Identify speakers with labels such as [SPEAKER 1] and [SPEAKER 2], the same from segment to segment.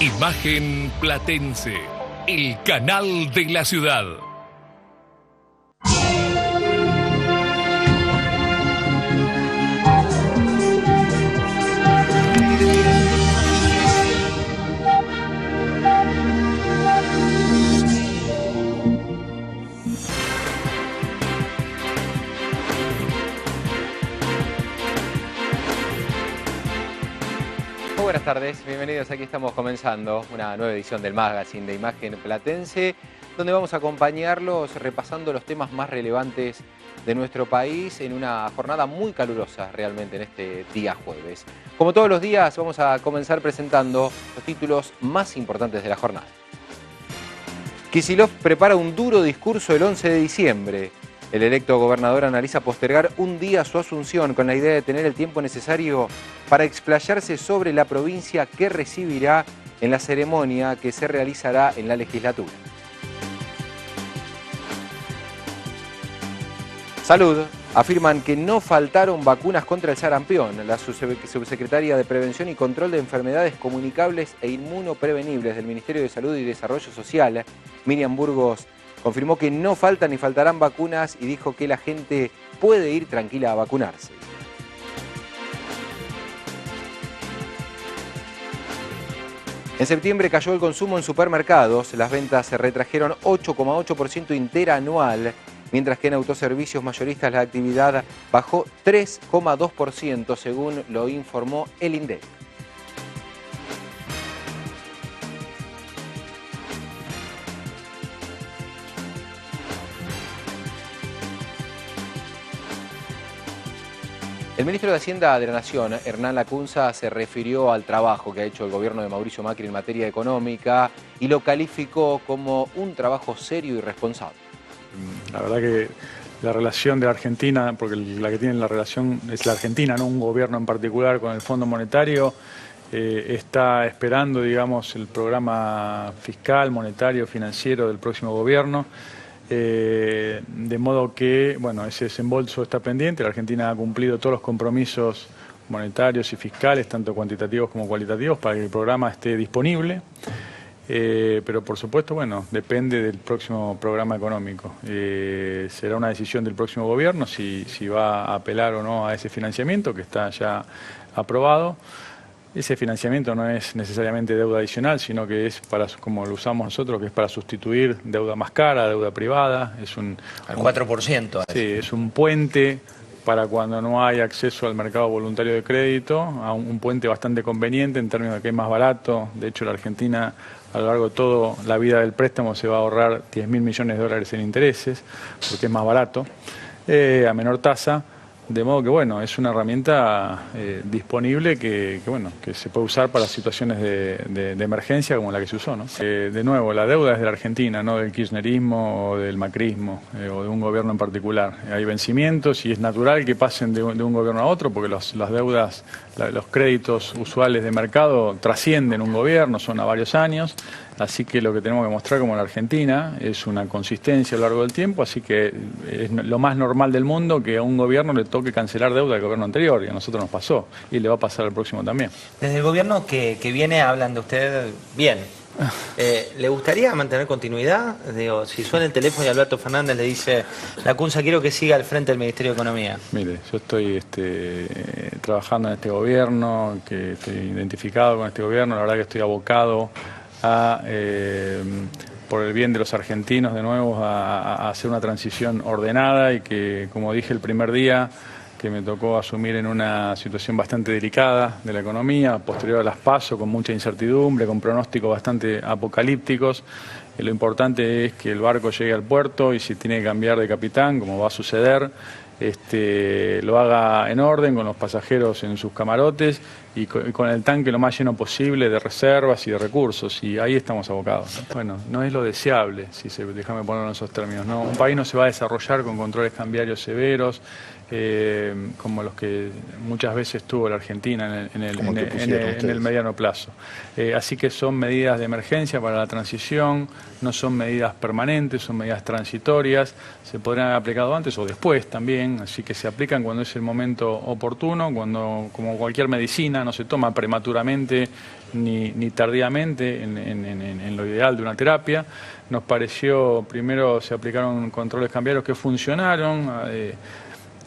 [SPEAKER 1] Imagen Platense, el canal de la ciudad.
[SPEAKER 2] Buenas tardes, bienvenidos. Aquí estamos comenzando una nueva edición del magazine de Imagen Platense, donde vamos a acompañarlos repasando los temas más relevantes de nuestro país en una jornada muy calurosa realmente en este día jueves. Como todos los días, vamos a comenzar presentando los títulos más importantes de la jornada. Kicillof prepara un duro discurso el 11 de diciembre. El electo gobernador analiza postergar un día su asunción con la idea de tener el tiempo necesario para explayarse sobre la provincia que recibirá en la ceremonia que se realizará en la legislatura. Salud. Afirman que no faltaron vacunas contra el sarampión. La subsecretaria de Prevención y Control de Enfermedades Comunicables e Inmunoprevenibles del Ministerio de Salud y Desarrollo Social, Miriam Burgos, confirmó que no faltan ni faltarán vacunas y dijo que la gente puede ir tranquila a vacunarse. En septiembre cayó el consumo en supermercados. Las ventas se retrajeron 8,8% interanual, mientras que en autoservicios mayoristas la actividad bajó 3,2%, según lo informó el INDEC. El ministro de Hacienda de la Nación, Hernán Lacunza, se refirió al trabajo que ha hecho el gobierno de Mauricio Macri en materia económica y lo calificó como un trabajo serio y responsable.
[SPEAKER 3] La verdad que la relación de la Argentina, porque la que tiene la relación es la Argentina, no un gobierno en particular con el Fondo Monetario, está esperando, digamos, el programa fiscal, monetario, financiero del próximo gobierno. De modo que, bueno, ese desembolso está pendiente. La Argentina ha cumplido todos los compromisos monetarios y fiscales, tanto cuantitativos como cualitativos, para que el programa esté disponible. Pero por supuesto, bueno, depende del próximo programa económico. Será una decisión del próximo gobierno si va a apelar o no a ese financiamiento que está ya aprobado. Ese financiamiento no es necesariamente deuda adicional, sino que es para, como lo usamos nosotros, que es para sustituir deuda más cara, deuda privada. Es
[SPEAKER 4] al 4%.
[SPEAKER 3] Sí, es un puente para cuando no hay acceso al mercado voluntario de crédito, a un puente bastante conveniente en términos de que es más barato. De hecho, la Argentina, a lo largo de toda la vida del préstamo, se va a ahorrar 10.000 millones de dólares en intereses, porque es más barato, a menor tasa. De modo que, bueno, es una herramienta disponible que se puede usar para situaciones de emergencia como la que se usó, ¿no? De nuevo, la deuda es de la Argentina, no del kirchnerismo o del macrismo o de un gobierno en particular. Hay vencimientos y es natural que pasen de un gobierno a otro porque las deudas, los créditos usuales de mercado trascienden un gobierno, son a varios años. Así que lo que tenemos que mostrar como la Argentina es una consistencia a lo largo del tiempo, así que es lo más normal del mundo que a un gobierno le toque cancelar deuda del gobierno anterior, y a nosotros nos pasó, y le va a pasar al próximo también.
[SPEAKER 4] Desde el gobierno que viene hablan de usted bien. ¿Le gustaría mantener continuidad? Digo, si suena el teléfono y Alberto Fernández le dice, Lacunza, quiero que siga al frente del Ministerio de Economía.
[SPEAKER 3] Mire, yo estoy trabajando en este gobierno, que estoy identificado con este gobierno, la verdad que estoy abocado por el bien de los argentinos de nuevo a hacer una transición ordenada y que, como dije el primer día, que me tocó asumir en una situación bastante delicada de la economía, posterior a las PASO, con mucha incertidumbre, con pronósticos bastante apocalípticos. Lo importante es que el barco llegue al puerto y si tiene que cambiar de capitán, como va a suceder, lo haga en orden, con los pasajeros en sus camarotes y con el tanque lo más lleno posible de reservas y de recursos, y ahí estamos abocados. Bueno, no es lo deseable, déjame ponerlo en esos términos, ¿no? Un país no se va a desarrollar con controles cambiarios severos, como los que muchas veces tuvo la Argentina en el mediano plazo. Así que son medidas de emergencia para la transición, no son medidas permanentes, son medidas transitorias, se podrían haber aplicado antes o después también, así que se aplican cuando es el momento oportuno, cuando, como cualquier medicina, no se toma prematuramente ni tardíamente en lo ideal de una terapia. Nos pareció, primero se aplicaron controles cambiarios que funcionaron.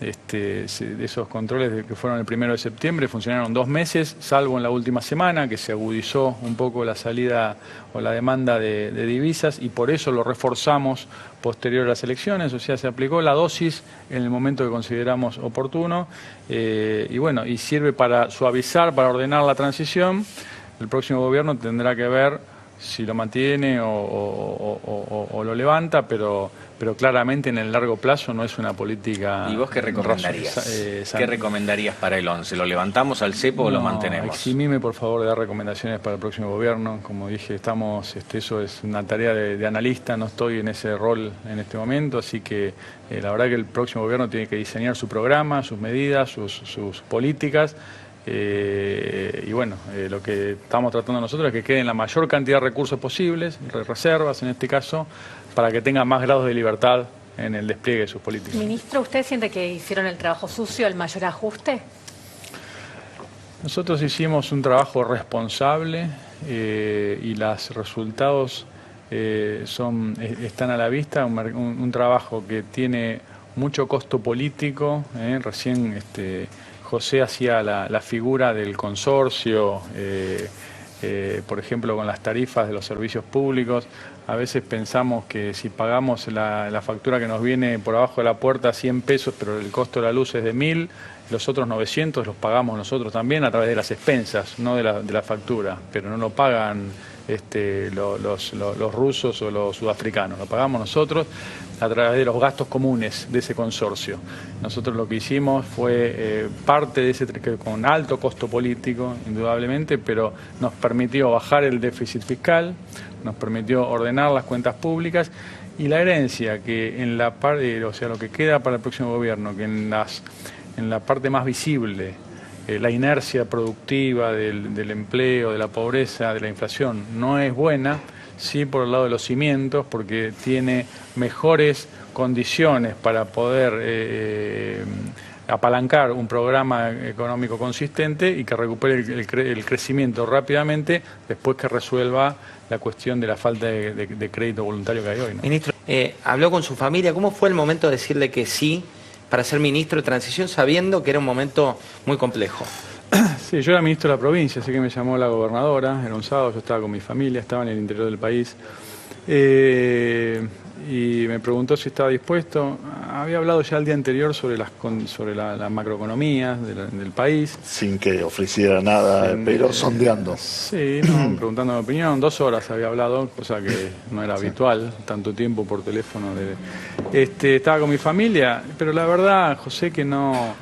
[SPEAKER 3] De esos controles que fueron el 1 de septiembre funcionaron 2 meses, salvo en la última semana que se agudizó un poco la salida o la demanda de divisas, y por eso lo reforzamos posterior a las elecciones. O sea, se aplicó la dosis en el momento que consideramos oportuno, y bueno, y sirve para suavizar, para ordenar la transición. El próximo gobierno tendrá que ver si lo mantiene o lo levanta, pero claramente en el largo plazo no es una política...
[SPEAKER 5] ¿Y vos qué recomendarías? ¿Qué recomendarías para el 11? ¿Lo levantamos al cepo o lo mantenemos?
[SPEAKER 3] Eximime, por favor, de dar recomendaciones para el próximo gobierno. Como dije, eso es una tarea de analista, no estoy en ese rol en este momento, así que la verdad que el próximo gobierno tiene que diseñar su programa, sus medidas, sus políticas. Y bueno, lo que estamos tratando nosotros es que queden la mayor cantidad de recursos posibles, reservas en este caso, para que tengan más grados de libertad en el despliegue de sus políticas.
[SPEAKER 6] Ministro, ¿usted siente que hicieron el trabajo sucio, el mayor ajuste?
[SPEAKER 3] Nosotros hicimos un trabajo responsable y los resultados están a la vista, un trabajo que tiene mucho costo político. Recién José hacía la figura del consorcio, por ejemplo, con las tarifas de los servicios públicos. A veces pensamos que si pagamos la factura que nos viene por abajo de la puerta 100 pesos, pero el costo de la luz es de 1.000, los otros 900 los pagamos nosotros también a través de las expensas, no de la factura, pero no lo pagan los rusos o los sudafricanos, lo pagamos nosotros a través de los gastos comunes de ese consorcio. Nosotros lo que hicimos fue parte de ese, con alto costo político, indudablemente, pero nos permitió bajar el déficit fiscal, nos permitió ordenar las cuentas públicas, y la herencia que en la parte, o sea, lo que queda para el próximo gobierno, que en la parte más visible, la inercia productiva del empleo, de la pobreza, de la inflación, no es buena, sí por el lado de los cimientos, porque tiene mejores condiciones para poder apalancar un programa económico consistente y que recupere el crecimiento rápidamente después que resuelva la cuestión de la falta de crédito voluntario que hay hoy, ¿no?
[SPEAKER 4] Ministro, habló con su familia. ¿Cómo fue el momento de decirle que sí para ser ministro de Transición, sabiendo que era un momento muy complejo?
[SPEAKER 3] Sí, yo era ministro de la provincia, así que me llamó la gobernadora, era un sábado, yo estaba con mi familia, estaba en el interior del país, y me preguntó si estaba dispuesto. Había hablado ya el día anterior sobre la macroeconomía del país.
[SPEAKER 7] Sin que ofreciera nada, pero sondeando.
[SPEAKER 3] Sí, no, preguntando mi opinión. 2 horas había hablado, cosa que no era habitual, tanto tiempo por teléfono. Estaba con mi familia, pero la verdad, José, que no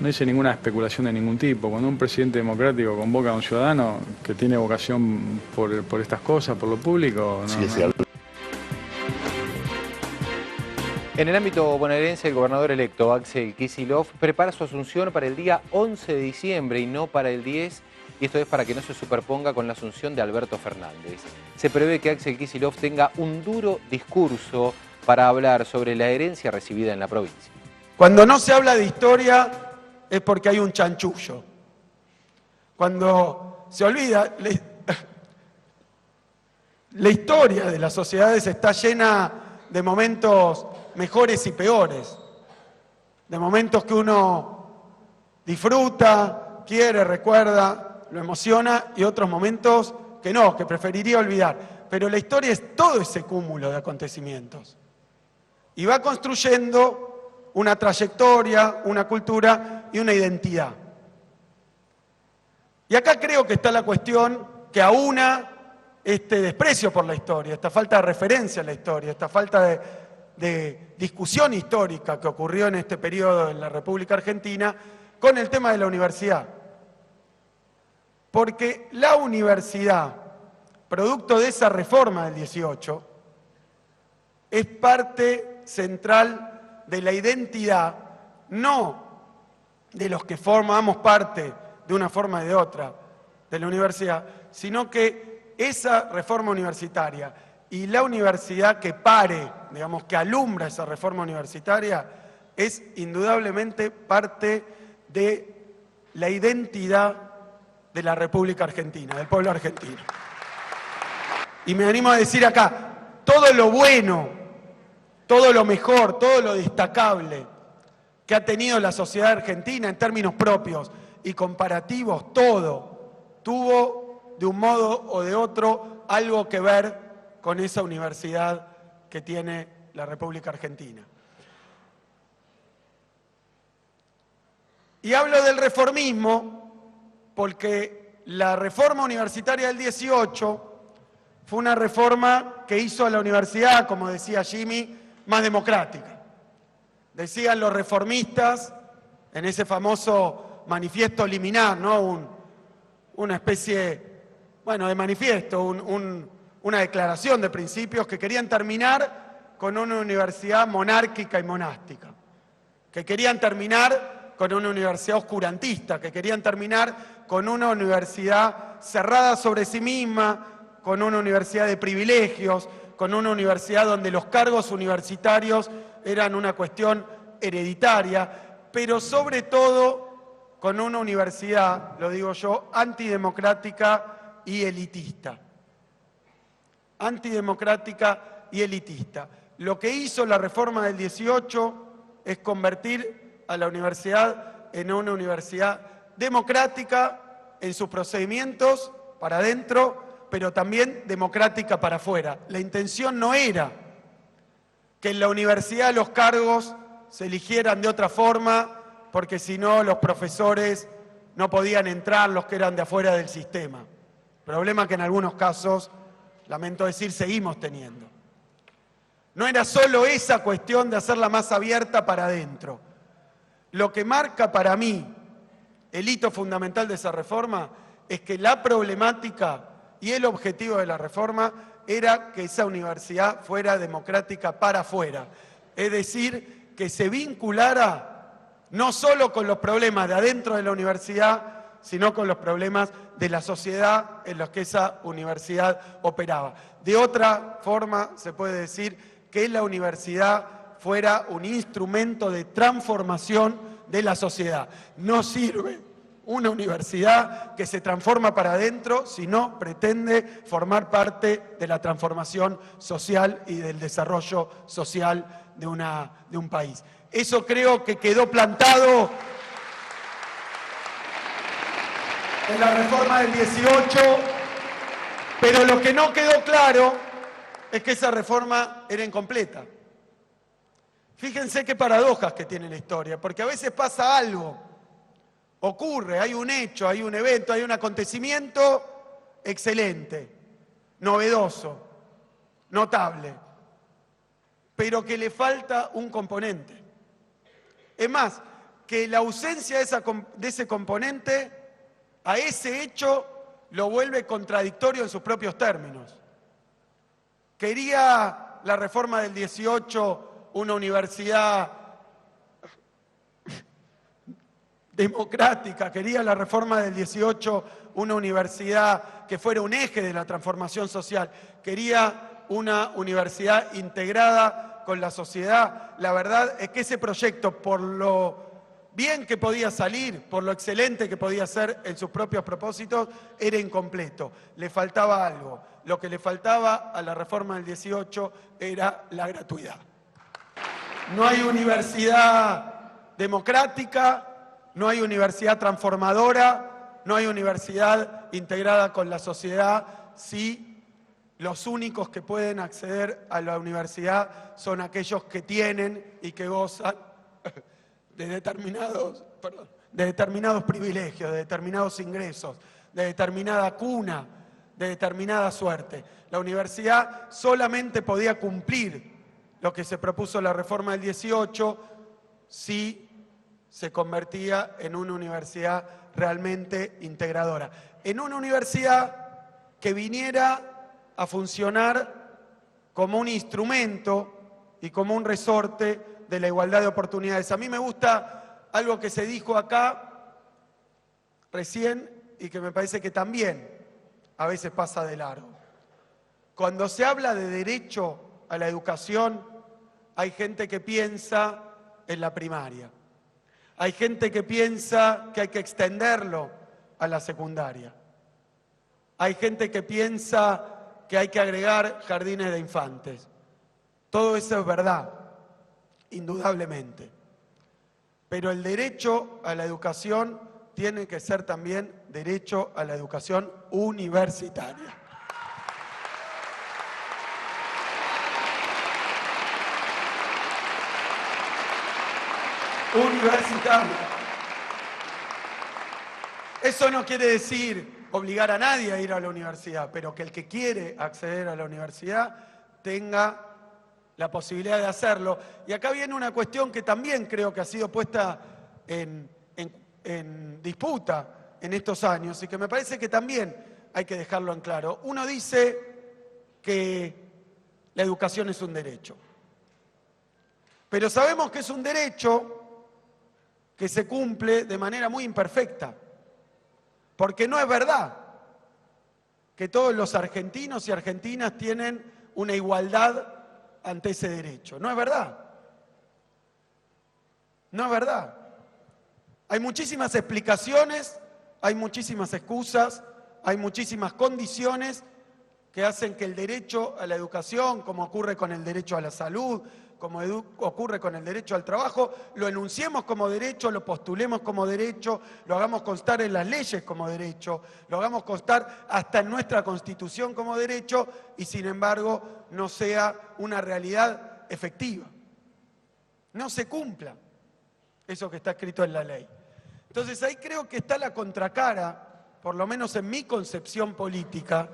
[SPEAKER 3] hice ninguna especulación de ningún tipo. Cuando un presidente democrático convoca a un ciudadano que tiene vocación por estas cosas, por lo público,
[SPEAKER 2] En el ámbito bonaerense, el gobernador electo Axel Kicillof prepara su asunción para el día 11 de diciembre y no para el 10, y esto es para que no se superponga con la asunción de Alberto Fernández. Se prevé que Axel Kicillof tenga un duro discurso para hablar sobre la herencia recibida en la provincia.
[SPEAKER 8] Cuando no se habla de historia es porque hay un chanchullo. Cuando se olvida, la historia de las sociedades está llena de momentos mejores y peores, de momentos que uno disfruta, quiere, recuerda, lo emociona, y otros momentos que no, que preferiría olvidar. Pero la historia es todo ese cúmulo de acontecimientos. Y va construyendo una trayectoria, una cultura y una identidad. Y acá creo que está la cuestión que aúna este desprecio por la historia, esta falta de referencia a la historia, esta falta de discusión histórica que ocurrió en este periodo en la República Argentina con el tema de la universidad. Porque la universidad, producto de esa reforma del 18, es parte central de la identidad, no de los que formamos parte de una forma y de otra de la universidad, sino que esa reforma universitaria y la universidad que pare, digamos, que alumbra esa reforma universitaria, es indudablemente parte de la identidad de la República Argentina, del pueblo argentino. Y me animo a decir acá, todo lo bueno, todo lo mejor, todo lo destacable que ha tenido la sociedad argentina en términos propios y comparativos, todo tuvo de un modo o de otro algo que ver con esa universidad que tiene la República Argentina. Y hablo del reformismo porque la reforma universitaria del 18 fue una reforma que hizo a la universidad, como decía Jimmy, más democrática. Decían los reformistas en ese famoso manifiesto liminar, ¿no? Una especie, bueno, de manifiesto, una declaración de principios que querían terminar con una universidad monárquica y monástica, que querían terminar con una universidad oscurantista, que querían terminar con una universidad cerrada sobre sí misma, con una universidad de privilegios, con una universidad donde los cargos universitarios eran una cuestión hereditaria, pero sobre todo con una universidad, lo digo yo, antidemocrática y elitista. Antidemocrática y elitista. Lo que hizo la reforma del 18 es convertir a la universidad en una universidad democrática en sus procedimientos para adentro, pero también democrática para afuera. La intención no era que en la universidad los cargos se eligieran de otra forma, porque si no los profesores no podían entrar, los que eran de afuera del sistema. Problema que en algunos casos, lamento decir, seguimos teniendo. No era solo esa cuestión de hacerla más abierta para adentro. Lo que marca para mí el hito fundamental de esa reforma es que la problemática y el objetivo de la reforma era que esa universidad fuera democrática para afuera. Es decir, que se vinculara no solo con los problemas de adentro de la universidad, sino con los problemas de la sociedad en los que esa universidad operaba. De otra forma, se puede decir que la universidad fuera un instrumento de transformación de la sociedad. No sirve una universidad que se transforma para adentro si no pretende formar parte de la transformación social y del desarrollo social de un país. Eso creo que quedó plantado en la reforma del 18, pero lo que no quedó claro es que esa reforma era incompleta. Fíjense qué paradojas que tiene la historia, porque a veces pasa algo, ocurre, hay un hecho, hay un evento, hay un acontecimiento excelente, novedoso, notable, pero que le falta un componente. Es más, que la ausencia de ese componente a ese hecho lo vuelve contradictorio en sus propios términos. Quería la reforma del 18 una universidad democrática, quería la reforma del 18 una universidad que fuera un eje de la transformación social, quería una universidad integrada con la sociedad. La verdad es que ese proyecto, por lo bien que podía salir, por lo excelente que podía ser en sus propios propósitos, era incompleto. Le faltaba algo. Lo que le faltaba a la reforma del 18 era la gratuidad. No hay universidad democrática, no hay universidad transformadora, no hay universidad integrada con la sociedad si los únicos que pueden acceder a la universidad son aquellos que tienen y que gozan de determinados privilegios, de determinados ingresos, de determinada cuna, de determinada suerte. La universidad solamente podía cumplir lo que se propuso la reforma del 18 si se convertía en una universidad realmente integradora. En una universidad que viniera a funcionar como un instrumento y como un resorte de la igualdad de oportunidades. A mí me gusta algo que se dijo acá recién y que me parece que también a veces pasa de largo. Cuando se habla de derecho a la educación, hay gente que piensa en la primaria. Hay gente que piensa que hay que extenderlo a la secundaria. Hay gente que piensa que hay que agregar jardines de infantes. Todo eso es verdad, indudablemente. Pero el derecho a la educación tiene que ser también derecho a la educación universitaria. Universitaria. Eso no quiere decir obligar a nadie a ir a la universidad, pero que el que quiere acceder a la universidad tenga la posibilidad de hacerlo. Y acá viene una cuestión que también creo que ha sido puesta en disputa en estos años y que me parece que también hay que dejarlo en claro. Uno dice que la educación es un derecho, pero sabemos que es un derecho que se cumple de manera muy imperfecta, porque no es verdad que todos los argentinos y argentinas tienen una igualdad ante ese derecho. No es verdad. No es verdad. Hay muchísimas explicaciones, hay muchísimas excusas, hay muchísimas condiciones que hacen que el derecho a la educación, como ocurre con el derecho a la salud, como ocurre con el derecho al trabajo, lo enunciemos como derecho, lo postulemos como derecho, lo hagamos constar en las leyes como derecho, lo hagamos constar hasta en nuestra Constitución como derecho y sin embargo no sea una realidad efectiva. No se cumpla eso que está escrito en la ley. Entonces ahí creo que está la contracara, por lo menos en mi concepción política,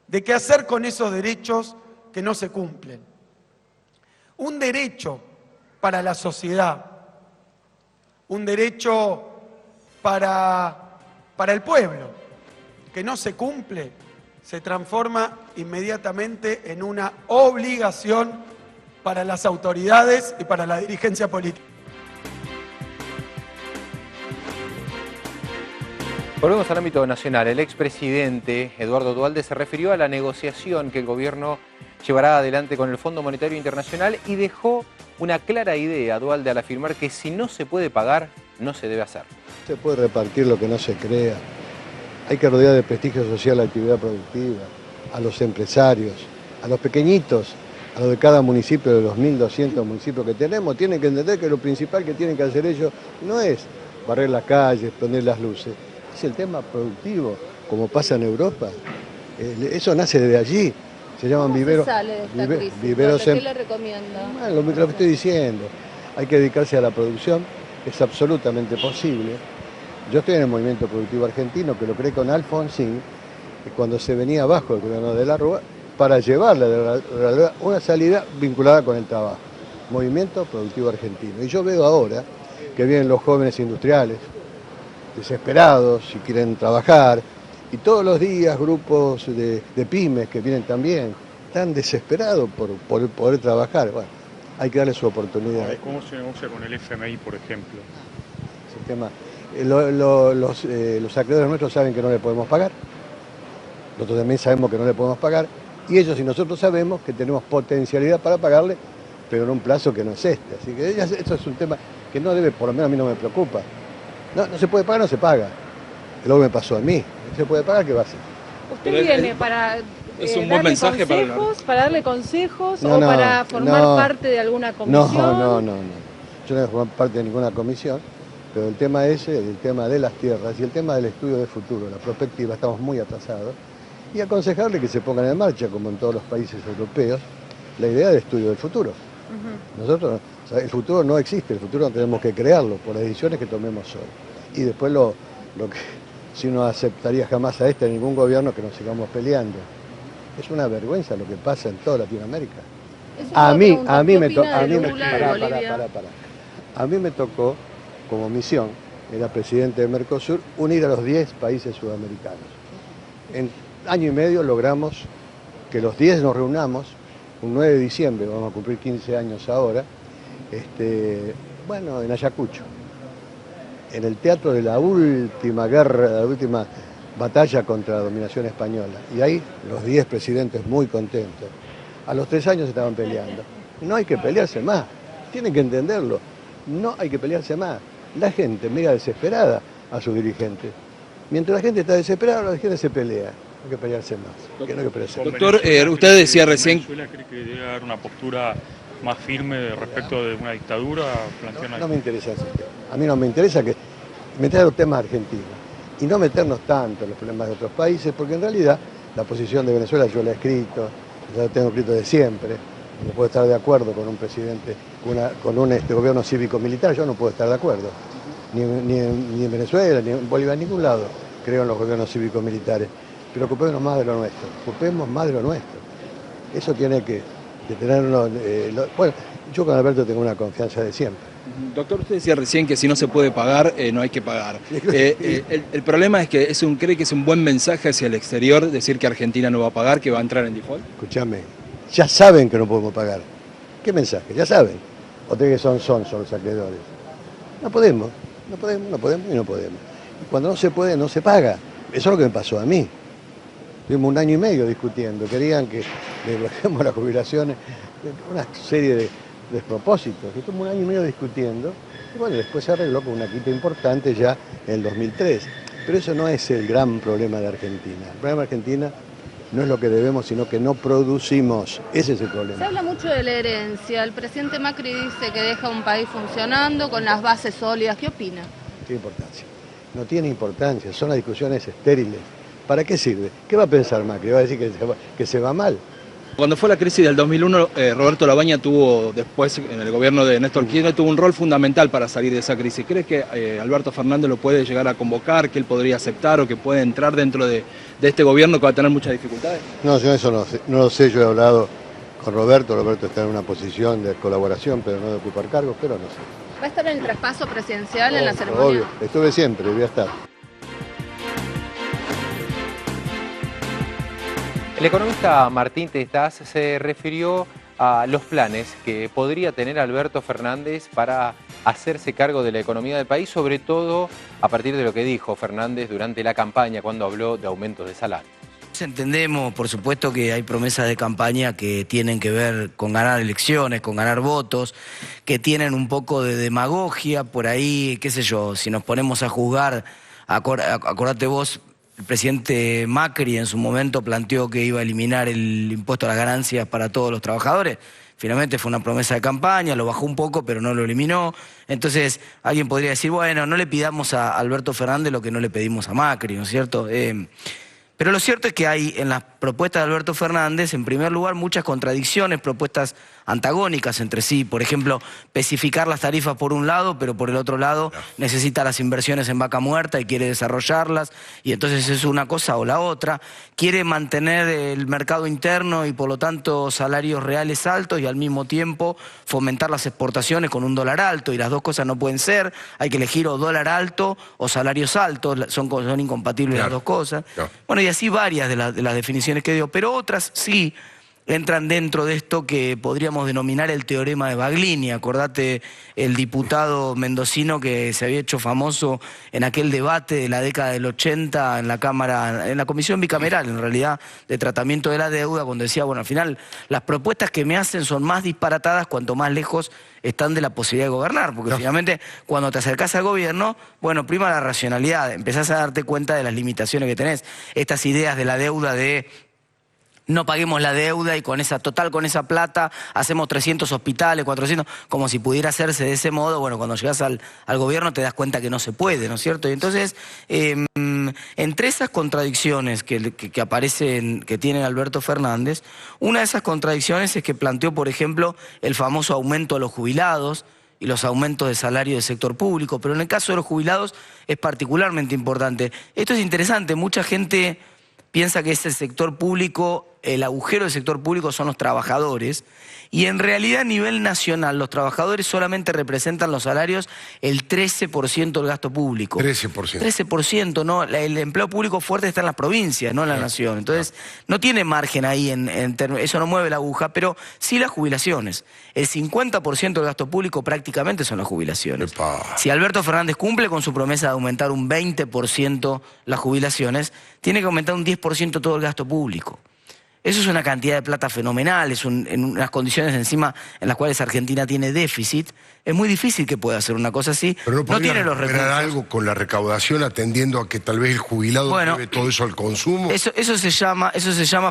[SPEAKER 8] de qué hacer con esos derechos que no se cumplen. Un derecho para la sociedad, un derecho para el pueblo, que no se cumple, se transforma inmediatamente en una obligación para las autoridades y para la dirigencia política.
[SPEAKER 2] Volvemos al ámbito nacional. El expresidente Eduardo Duhalde se refirió a la negociación que el gobierno llevará adelante con el Fondo Monetario Internacional y dejó una clara idea, Duhalde, al afirmar que si no se puede pagar, no se debe hacer.
[SPEAKER 9] Se puede repartir lo que no se crea. Hay que rodear de prestigio social la actividad productiva, a los empresarios, a los pequeñitos, a los de cada municipio, de los 1.200 municipios que tenemos. Tienen que entender que lo principal que tienen que hacer ellos no es barrer las calles, poner las luces. Es el tema productivo, como pasa en Europa. Eso nace de allí. Se llaman viveros.
[SPEAKER 10] ¿Cómo se sale de esta crisis? ¿Qué le recomienda?
[SPEAKER 9] Bueno, lo que estoy diciendo. Hay que dedicarse a la producción. Es absolutamente posible. Yo estoy en el movimiento productivo argentino, que lo creé con Alfonsín, cuando se venía abajo el gobierno de la Rúa, para llevarle una salida vinculada con el trabajo. Movimiento productivo argentino. Y yo veo ahora que vienen los jóvenes industriales, desesperados, si quieren trabajar, y todos los días grupos de pymes que vienen también, están desesperados por poder trabajar. Bueno, hay que darle su oportunidad.
[SPEAKER 3] ¿Cómo se negocia con el FMI, por ejemplo?
[SPEAKER 9] Ese tema. Los acreedores nuestros saben que no le podemos pagar, nosotros también sabemos que no le podemos pagar, y ellos y nosotros sabemos que tenemos potencialidad para pagarle, pero en un plazo que no es este. Así que esto es un tema que no debe, por lo menos a mí no me preocupa. No se puede pagar, no se paga. Luego me pasó a mí. No se puede pagar, ¿qué va a hacer?
[SPEAKER 6] ¿Usted viene para
[SPEAKER 3] es un buen mensaje
[SPEAKER 6] para darle consejos o para formar parte de alguna comisión?
[SPEAKER 9] No. Yo no voy a formar parte de ninguna comisión, pero el tema ese, el tema de las tierras y el tema del estudio de futuro, la perspectiva, estamos muy atrasados. Y aconsejarle que se pongan en marcha, como en todos los países europeos, la idea del estudio del futuro. Nosotros, o sea, el futuro no existe, el futuro tenemos que crearlo por las decisiones que tomemos hoy. Y después lo que si no aceptaría jamás a ningún gobierno que nos sigamos peleando. Es una vergüenza lo que pasa en toda Latinoamérica. A mí me tocó como misión, era presidente de Mercosur, unir a los 10 países sudamericanos. En año y medio logramos que los 10 nos reunamos, un 9 de diciembre, vamos a cumplir 15 años ahora, en Ayacucho, en el teatro de la última guerra, la última batalla contra la dominación española. Y ahí los 10 presidentes muy contentos. A los 3 años estaban peleando. No hay que pelearse más, tienen que entenderlo. No hay que pelearse más. La gente mira desesperada a sus dirigentes. Mientras la gente está desesperada, la gente se pelea. Hay que pelearse más. No hay que pelearse.
[SPEAKER 11] Doctor, usted decía recién...
[SPEAKER 3] ¿Venezuela cree que debe haber una postura más firme respecto de una dictadura?
[SPEAKER 9] No me interesa ese tema. A mí no me interesa que meter los temas argentinos y no meternos tanto en los problemas de otros países, porque en realidad la posición de Venezuela yo la he escrito, ya la tengo escrito de siempre. No puedo estar de acuerdo con un presidente, con un gobierno cívico-militar, yo no puedo estar de acuerdo. Ni en Venezuela, ni en Bolivia, en ningún lado creo en los gobiernos cívico-militares. Pero ocupémonos más de lo nuestro, ocupemos más de lo nuestro. Eso tiene que tenerlo... bueno, yo con Alberto tengo una confianza de siempre.
[SPEAKER 11] Doctor, usted decía recién que si no se puede pagar, no hay que pagar. El problema es que cree que es un buen mensaje hacia el exterior decir que Argentina no va a pagar, que va a entrar en default.
[SPEAKER 9] Escúchame, ya saben que no podemos pagar. ¿Qué mensaje? Ya saben. ¿O creen que son los acreedores? No podemos. Y cuando no se puede, no se paga. Eso es lo que me pasó a mí. Tuvimos 1 año y medio discutiendo. Querían que le bajemos las jubilaciones, una serie de despropósitos. Estuvimos 1 año y medio discutiendo. Y bueno, después se arregló con una quita importante ya en el 2003. Pero eso no es el gran problema de Argentina. El problema de Argentina no es lo que debemos, sino que no producimos. Ese es el problema.
[SPEAKER 10] Se habla mucho de la herencia. El presidente Macri dice que deja un país funcionando con las bases sólidas. ¿Qué opina?
[SPEAKER 9] ¿Qué importancia? No tiene importancia, son las discusiones estériles. ¿Para qué sirve? ¿Qué va a pensar Macri? ¿Va a decir que se va mal?
[SPEAKER 11] Cuando fue la crisis del 2001, Roberto Labaña tuvo, después en el gobierno de Néstor Kirchner, tuvo un rol fundamental para salir de esa crisis. ¿Crees que Alberto Fernández lo puede llegar a convocar, que él podría aceptar o que puede entrar dentro de este gobierno que va a tener muchas dificultades?
[SPEAKER 9] No, yo eso no lo sé. Yo he hablado con Roberto. Roberto está en una posición de colaboración, pero no de ocupar cargos, pero no sé.
[SPEAKER 10] ¿Va a estar en el traspaso presidencial en la
[SPEAKER 9] Obvio,
[SPEAKER 10] ceremonia?
[SPEAKER 9] Obvio, estuve siempre, voy a estar.
[SPEAKER 2] El economista Martín Testaz se refirió a los planes que podría tener Alberto Fernández para hacerse cargo de la economía del país, sobre todo a partir de lo que dijo Fernández durante la campaña cuando habló de aumentos de salario.
[SPEAKER 12] Entendemos, por supuesto, que hay promesas de campaña que tienen que ver con ganar elecciones, con ganar votos, que tienen un poco de demagogia por ahí, qué sé yo, si nos ponemos a juzgar, acordate vos, el presidente Macri en su momento planteó que iba a eliminar el impuesto a las ganancias para todos los trabajadores. Finalmente fue una promesa de campaña, lo bajó un poco, pero no lo eliminó. Entonces, alguien podría decir, bueno, no le pidamos a Alberto Fernández lo que no le pedimos a Macri, ¿no es cierto? Pero lo cierto es que hay en las propuestas de Alberto Fernández, en primer lugar, muchas contradicciones, propuestas antagónicas entre sí. Por ejemplo, especificar las tarifas por un lado, pero por el otro lado necesita las inversiones en vaca muerta y quiere desarrollarlas, y entonces es una cosa o la otra. Quiere mantener el mercado interno y por lo tanto salarios reales altos y al mismo tiempo fomentar las exportaciones con un dólar alto, y las dos cosas no pueden ser. Hay que elegir o dólar alto o salarios altos, son incompatibles las dos cosas. Bueno, y así varias de las definiciones que dio, pero otras sí entran dentro de esto que podríamos denominar el teorema de Baglini. Acordate el diputado mendocino que se había hecho famoso en aquel debate de la década del 80 en la Cámara, en la Comisión Bicameral, en realidad, de tratamiento de la deuda, cuando decía, bueno, al final las propuestas que me hacen son más disparatadas cuanto más lejos están de la posibilidad de gobernar, porque finalmente cuando te acercás al gobierno, bueno, prima la racionalidad, empezás a darte cuenta de las limitaciones que tenés. Estas ideas de la deuda de no paguemos la deuda y con esa plata hacemos 300 hospitales, 400, como si pudiera hacerse de ese modo. Bueno, cuando llegas al gobierno te das cuenta que no se puede, ¿no es cierto? Y entonces, entre esas contradicciones que aparecen, que tiene Alberto Fernández, una de esas contradicciones es que planteó, por ejemplo, el famoso aumento a los jubilados y los aumentos de salario del sector público, pero en el caso de los jubilados es particularmente importante. Esto es interesante, mucha gente piensa que ese sector público, el agujero del sector público son los trabajadores, y en realidad a nivel nacional los trabajadores solamente representan los salarios el 13% del gasto público.
[SPEAKER 13] 13%.
[SPEAKER 12] 13%, ¿no? El empleo público fuerte está en las provincias, no en la nación. Entonces, no tiene margen ahí, eso no mueve la aguja, pero sí las jubilaciones. El 50% del gasto público prácticamente son las jubilaciones. Si Alberto Fernández cumple con su promesa de aumentar un 20% las jubilaciones, tiene que aumentar un 10% todo el gasto público. Eso es una cantidad de plata fenomenal, en unas condiciones encima en las cuales Argentina tiene déficit, es muy difícil que pueda hacer una cosa así.
[SPEAKER 13] Pero
[SPEAKER 12] no tiene los recursos.
[SPEAKER 13] algo con la recaudación atendiendo a que tal vez el jubilado lleve todo eso al consumo.
[SPEAKER 12] Eso se llama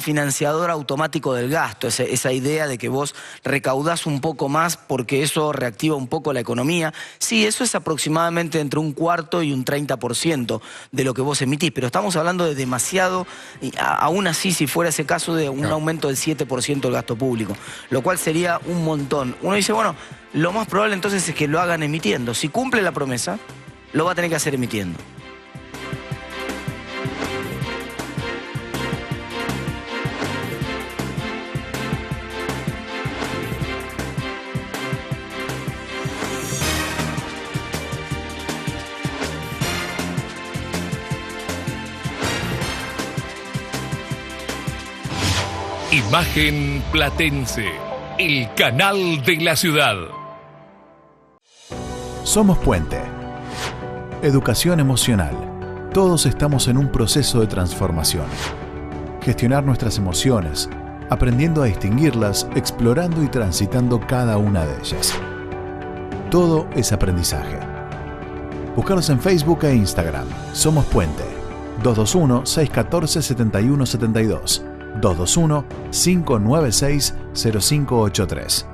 [SPEAKER 12] financiador automático del gasto, esa idea de que vos recaudás un poco más porque eso reactiva un poco la economía. Sí, eso es aproximadamente entre un cuarto y un 30% de lo que vos emitís, pero estamos hablando de demasiado, y aún así, si fuera ese caso, de un aumento del 7% del gasto público, lo cual sería un montón. Uno dice, bueno, lo más probable entonces es que lo hagan emitiendo. Si cumple la promesa, lo va a tener que hacer emitiendo.
[SPEAKER 1] Imagen Platense, el canal de la ciudad.
[SPEAKER 14] Somos Puente. Educación emocional. Todos estamos en un proceso de transformación. Gestionar nuestras emociones, aprendiendo a distinguirlas, explorando y transitando cada una de ellas. Todo es aprendizaje. Búscanos en Facebook e Instagram. Somos Puente. 221-614-7172. 221-596-0583.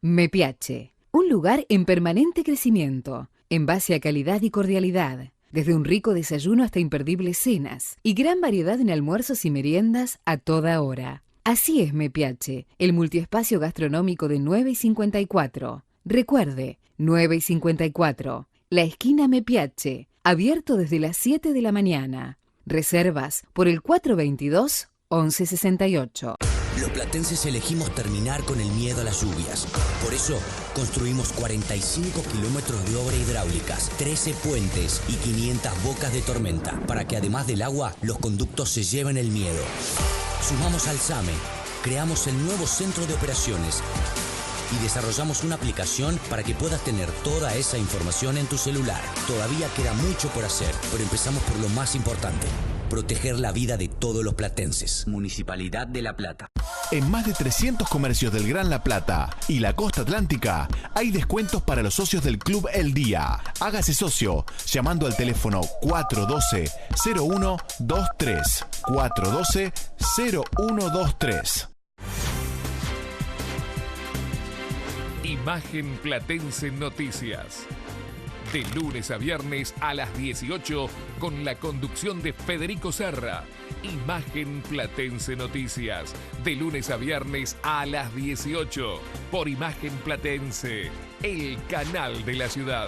[SPEAKER 15] Me Piace, un lugar en permanente crecimiento, en base a calidad y cordialidad, desde un rico desayuno hasta imperdibles cenas y gran variedad en almuerzos y meriendas a toda hora. Así es Me Piace, el multiespacio gastronómico de 9 y 54. Recuerde, 9 y 54, la esquina Me Piace, abierto desde las 7 de la mañana. Reservas por el 422-1168.
[SPEAKER 16] Los platenses elegimos terminar con el miedo a las lluvias. Por eso, construimos 45 kilómetros de obra hidráulicas, 13 puentes y 500 bocas de tormenta, para que además del agua, los conductos se lleven el miedo. Sumamos al SAME, creamos el nuevo centro de operaciones y desarrollamos una aplicación para que puedas tener toda esa información en tu celular. Todavía queda mucho por hacer, pero empezamos por lo más importante: proteger la vida de todos los platenses. Municipalidad de La Plata.
[SPEAKER 14] En más de 300 comercios del Gran La Plata y la costa atlántica hay descuentos para los socios del Club El Día. Hágase socio llamando al teléfono 412-0123. 412-0123.
[SPEAKER 1] Imagen Platense Noticias. De lunes a viernes a las 18 con la conducción de Federico Serra. Imagen Platense Noticias. De lunes a viernes a las 18 por Imagen Platense, el canal de la ciudad.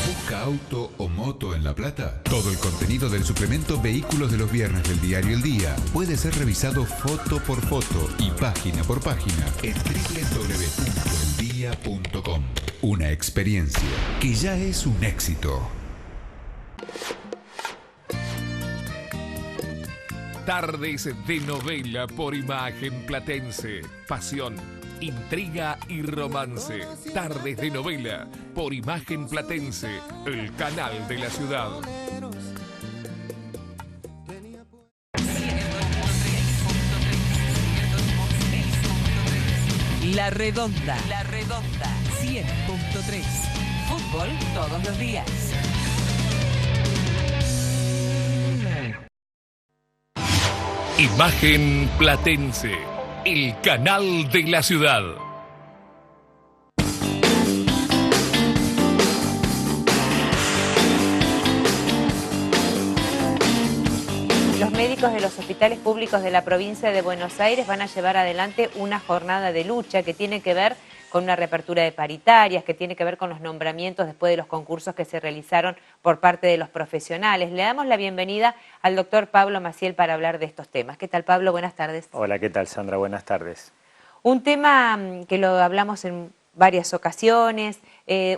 [SPEAKER 17] ¿Busca auto o moto en La Plata? Todo el contenido del suplemento Vehículos de los viernes del diario El Día puede ser revisado foto por foto y página por página en www.eldia.com. Una experiencia que ya es un éxito.
[SPEAKER 1] Tardes de novela por Imagen Platense. Pasión, intriga y romance. Tardes de novela por Imagen Platense, el canal de la ciudad.
[SPEAKER 18] La Redonda. 100.3. Fútbol todos los días.
[SPEAKER 1] Imagen Platense, el canal de la ciudad.
[SPEAKER 19] Los médicos de los hospitales públicos de la provincia de Buenos Aires van a llevar adelante una jornada de lucha que tiene que ver con una reapertura de paritarias, que tiene que ver con los nombramientos después de los concursos que se realizaron por parte de los profesionales. Le damos la bienvenida al doctor Pablo Maciel para hablar de estos temas. ¿Qué tal, Pablo? Buenas tardes.
[SPEAKER 20] Hola, ¿qué tal, Sandra? Buenas tardes.
[SPEAKER 19] Un tema que lo hablamos en varias ocasiones,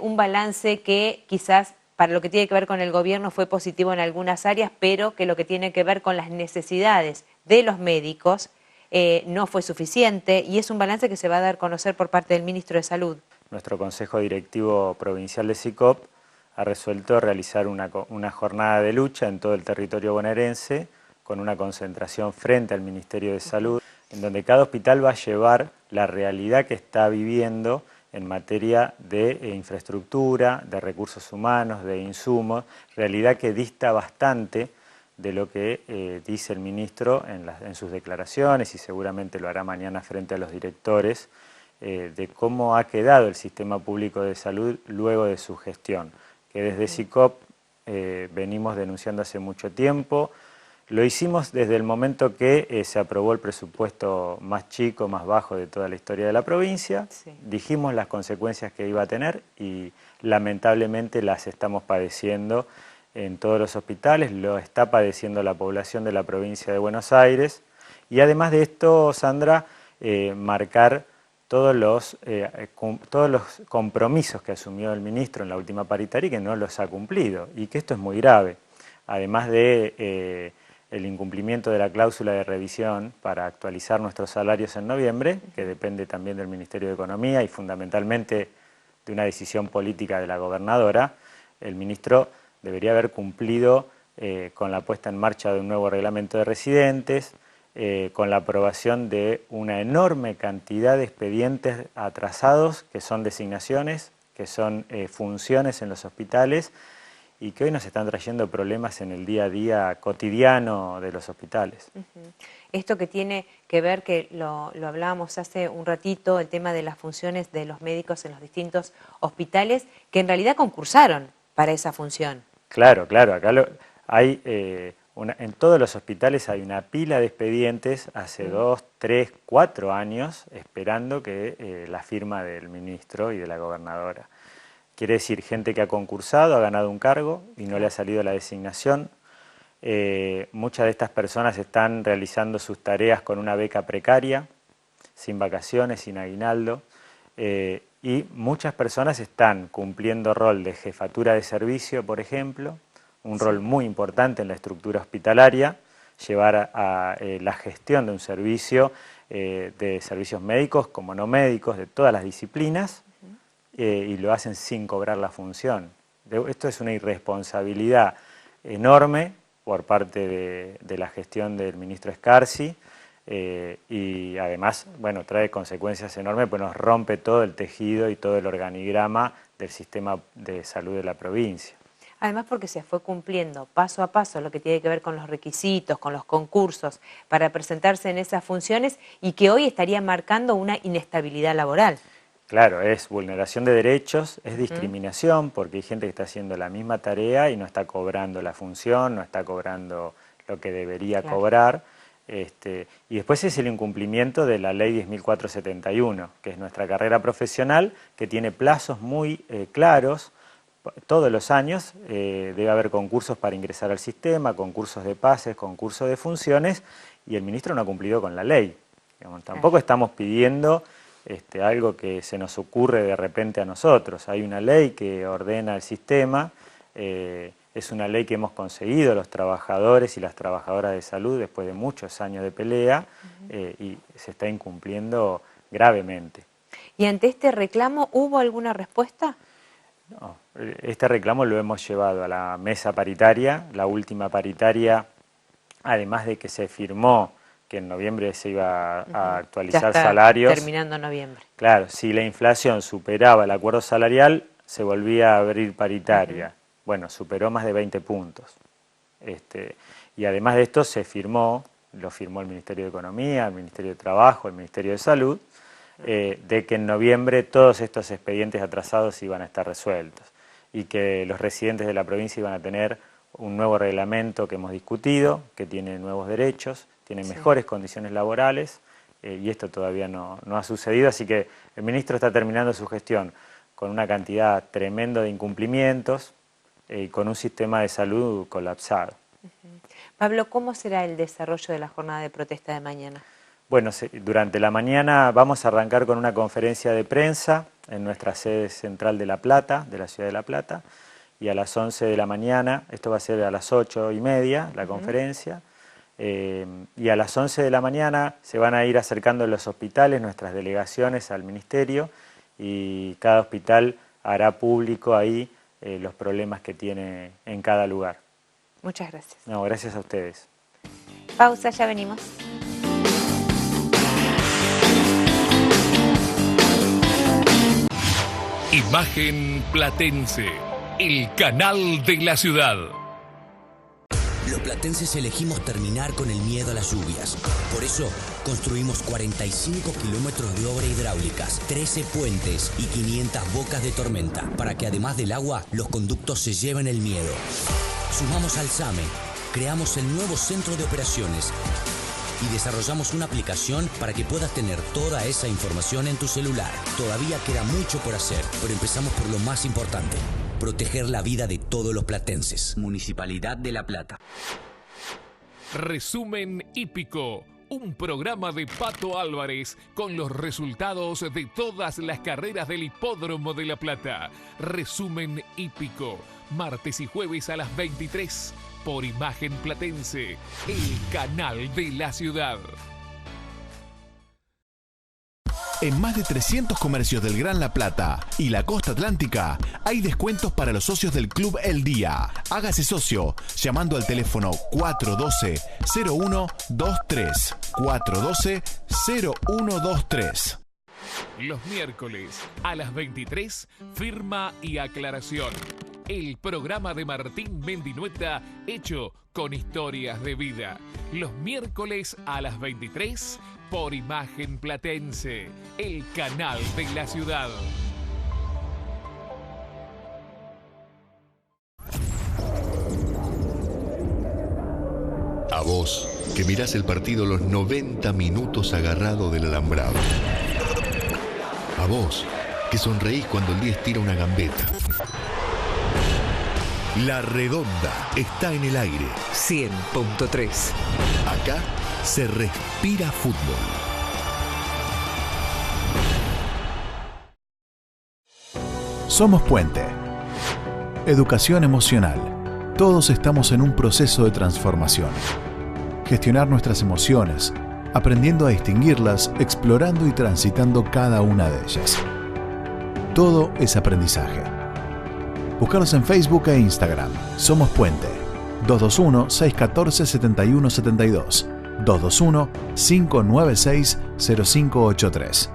[SPEAKER 19] un balance que quizás para lo que tiene que ver con el gobierno fue positivo en algunas áreas, pero que lo que tiene que ver con las necesidades de los médicos no fue suficiente, y es un balance que se va a dar a conocer por parte del ministro de Salud.
[SPEAKER 20] Nuestro Consejo Directivo Provincial de SICOP ha resuelto realizar una jornada de lucha en todo el territorio bonaerense con una concentración frente al Ministerio de Salud. en donde cada hospital va a llevar la realidad que está viviendo en materia de infraestructura, de recursos humanos, de insumos, realidad que dista bastante de lo que dice el ministro en sus declaraciones y seguramente lo hará mañana frente a los directores, de cómo ha quedado el sistema público de salud luego de su gestión, que desde SICOP venimos denunciando hace mucho tiempo. Lo hicimos desde el momento que se aprobó el presupuesto más chico, más bajo de toda la historia de la provincia. Sí. Dijimos las consecuencias que iba a tener y lamentablemente las estamos padeciendo en todos los hospitales, lo está padeciendo la población de la provincia de Buenos Aires. Y además de esto, Sandra, marcar todos los compromisos que asumió el ministro en la última paritaria y que no los ha cumplido, y que esto es muy grave. Además de el incumplimiento de la cláusula de revisión para actualizar nuestros salarios en noviembre, que depende también del Ministerio de Economía y fundamentalmente de una decisión política de la gobernadora, el ministro debería haber cumplido con la puesta en marcha de un nuevo reglamento de residentes, con la aprobación de una enorme cantidad de expedientes atrasados, que son designaciones, que son funciones en los hospitales, y que hoy nos están trayendo problemas en el día a día cotidiano de los hospitales.
[SPEAKER 19] Esto que tiene que ver, que lo hablábamos hace un ratito, el tema de las funciones de los médicos en los distintos hospitales, que en realidad concursaron para esa función.
[SPEAKER 20] Claro, claro, acá hay, en todos los hospitales hay una pila de expedientes hace 2, 3, 4 años esperando que la firma del ministro y de la gobernadora. Quiere decir, gente que ha concursado, ha ganado un cargo y no le ha salido la designación. Muchas de estas personas están realizando sus tareas con una beca precaria, sin vacaciones, sin aguinaldo. Y muchas personas están cumpliendo rol de jefatura de servicio, por ejemplo, un rol muy importante en la estructura hospitalaria, llevar a la gestión de un servicio, de servicios médicos como no médicos, de todas las disciplinas, y lo hacen sin cobrar la función. Esto es una irresponsabilidad enorme por parte de la gestión del ministro Scarsi, y además, bueno, trae consecuencias enormes, pues nos rompe todo el tejido y todo el organigrama del sistema de salud de la provincia.
[SPEAKER 19] Además porque se fue cumpliendo paso a paso lo que tiene que ver con los requisitos, con los concursos para presentarse en esas funciones y que hoy estaría marcando una inestabilidad laboral.
[SPEAKER 20] Claro, es vulneración de derechos, es discriminación, porque hay gente que está haciendo la misma tarea y no está cobrando la función, no está cobrando lo que debería cobrar. Y después es el incumplimiento de la ley 10.471, que es nuestra carrera profesional, que tiene plazos muy claros. Todos los años debe haber concursos para ingresar al sistema, concursos de pases, concursos de funciones, y el ministro no ha cumplido con la ley. Digamos, tampoco estamos pidiendo algo que se nos ocurre de repente a nosotros. Hay una ley que ordena el sistema, es una ley que hemos conseguido los trabajadores y las trabajadoras de salud después de muchos años de pelea, y se está incumpliendo gravemente.
[SPEAKER 19] ¿Y ante este reclamo hubo alguna respuesta?
[SPEAKER 20] No, este reclamo lo hemos llevado a la mesa paritaria, la última paritaria, además de que se firmó que en noviembre se iba a actualizar salarios.
[SPEAKER 19] Terminando noviembre.
[SPEAKER 20] Claro, si la inflación superaba el acuerdo salarial, se volvía a abrir paritaria. Bueno, superó más de 20 puntos. Y además de esto se firmó, lo firmó el Ministerio de Economía, el Ministerio de Trabajo, el Ministerio de Salud, de que en noviembre todos estos expedientes atrasados iban a estar resueltos y que los residentes de la provincia iban a tener un nuevo reglamento que hemos discutido, que tiene nuevos derechos, tiene mejores condiciones laborales, y esto todavía no ha sucedido, así que el ministro está terminando su gestión con una cantidad tremenda de incumplimientos y con un sistema de salud colapsado.
[SPEAKER 19] Pablo, ¿cómo será el desarrollo de la jornada de protesta de mañana?
[SPEAKER 20] Bueno, durante la mañana vamos a arrancar con una conferencia de prensa en nuestra sede central de La Plata, de la ciudad de La Plata, y a las 11 de la mañana, esto va a ser a las 8:30 la conferencia, y a las 11 de la mañana se van a ir acercando los hospitales, nuestras delegaciones al ministerio, y cada hospital hará público ahí los problemas que tiene en cada lugar.
[SPEAKER 19] Muchas gracias.
[SPEAKER 20] No, gracias a ustedes.
[SPEAKER 19] Pausa, ya venimos.
[SPEAKER 1] Imagen Platense, el canal de la ciudad.
[SPEAKER 16] Los platenses elegimos terminar con el miedo a las lluvias. Por eso construimos 45 kilómetros de obra hidráulicas, 13 puentes y 500 bocas de tormenta, para que además del agua, los conductos se lleven el miedo. Sumamos al SAME, creamos el nuevo centro de operaciones y desarrollamos una aplicación para que puedas tener toda esa información en tu celular. Todavía queda mucho por hacer, pero empezamos por lo más importante: proteger la vida de todos los platenses. Municipalidad de La Plata.
[SPEAKER 1] Resumen hípico, un programa de Pato Álvarez con los resultados de todas las carreras del Hipódromo de La Plata. Resumen hípico, martes y jueves a las 23 por Imagen Platense, el canal de la ciudad.
[SPEAKER 14] En más de 300 comercios del Gran La Plata y la costa atlántica hay descuentos para los socios del Club El Día. Hágase socio llamando al teléfono 412-0123. 412-0123.
[SPEAKER 1] Los miércoles a las 23, firma y aclaración. El programa de Martín Mendinueta hecho con historias de vida. Los miércoles a las 23 por Imagen Platense, el canal de la ciudad.
[SPEAKER 17] A vos, que mirás el partido los 90 minutos agarrado del alambrado. A vos, que sonreís cuando el 10 tira una gambeta. La Redonda está en el aire.
[SPEAKER 18] 100.3.
[SPEAKER 17] Acá se respira fútbol.
[SPEAKER 14] Somos Puente. Educación emocional. Todos estamos en un proceso de transformación. Gestionar nuestras emociones, aprendiendo a distinguirlas, explorando y transitando cada una de ellas. Todo es aprendizaje. Búscanos en Facebook e Instagram. Somos Puente. 221-614-7172. 221-596-0583.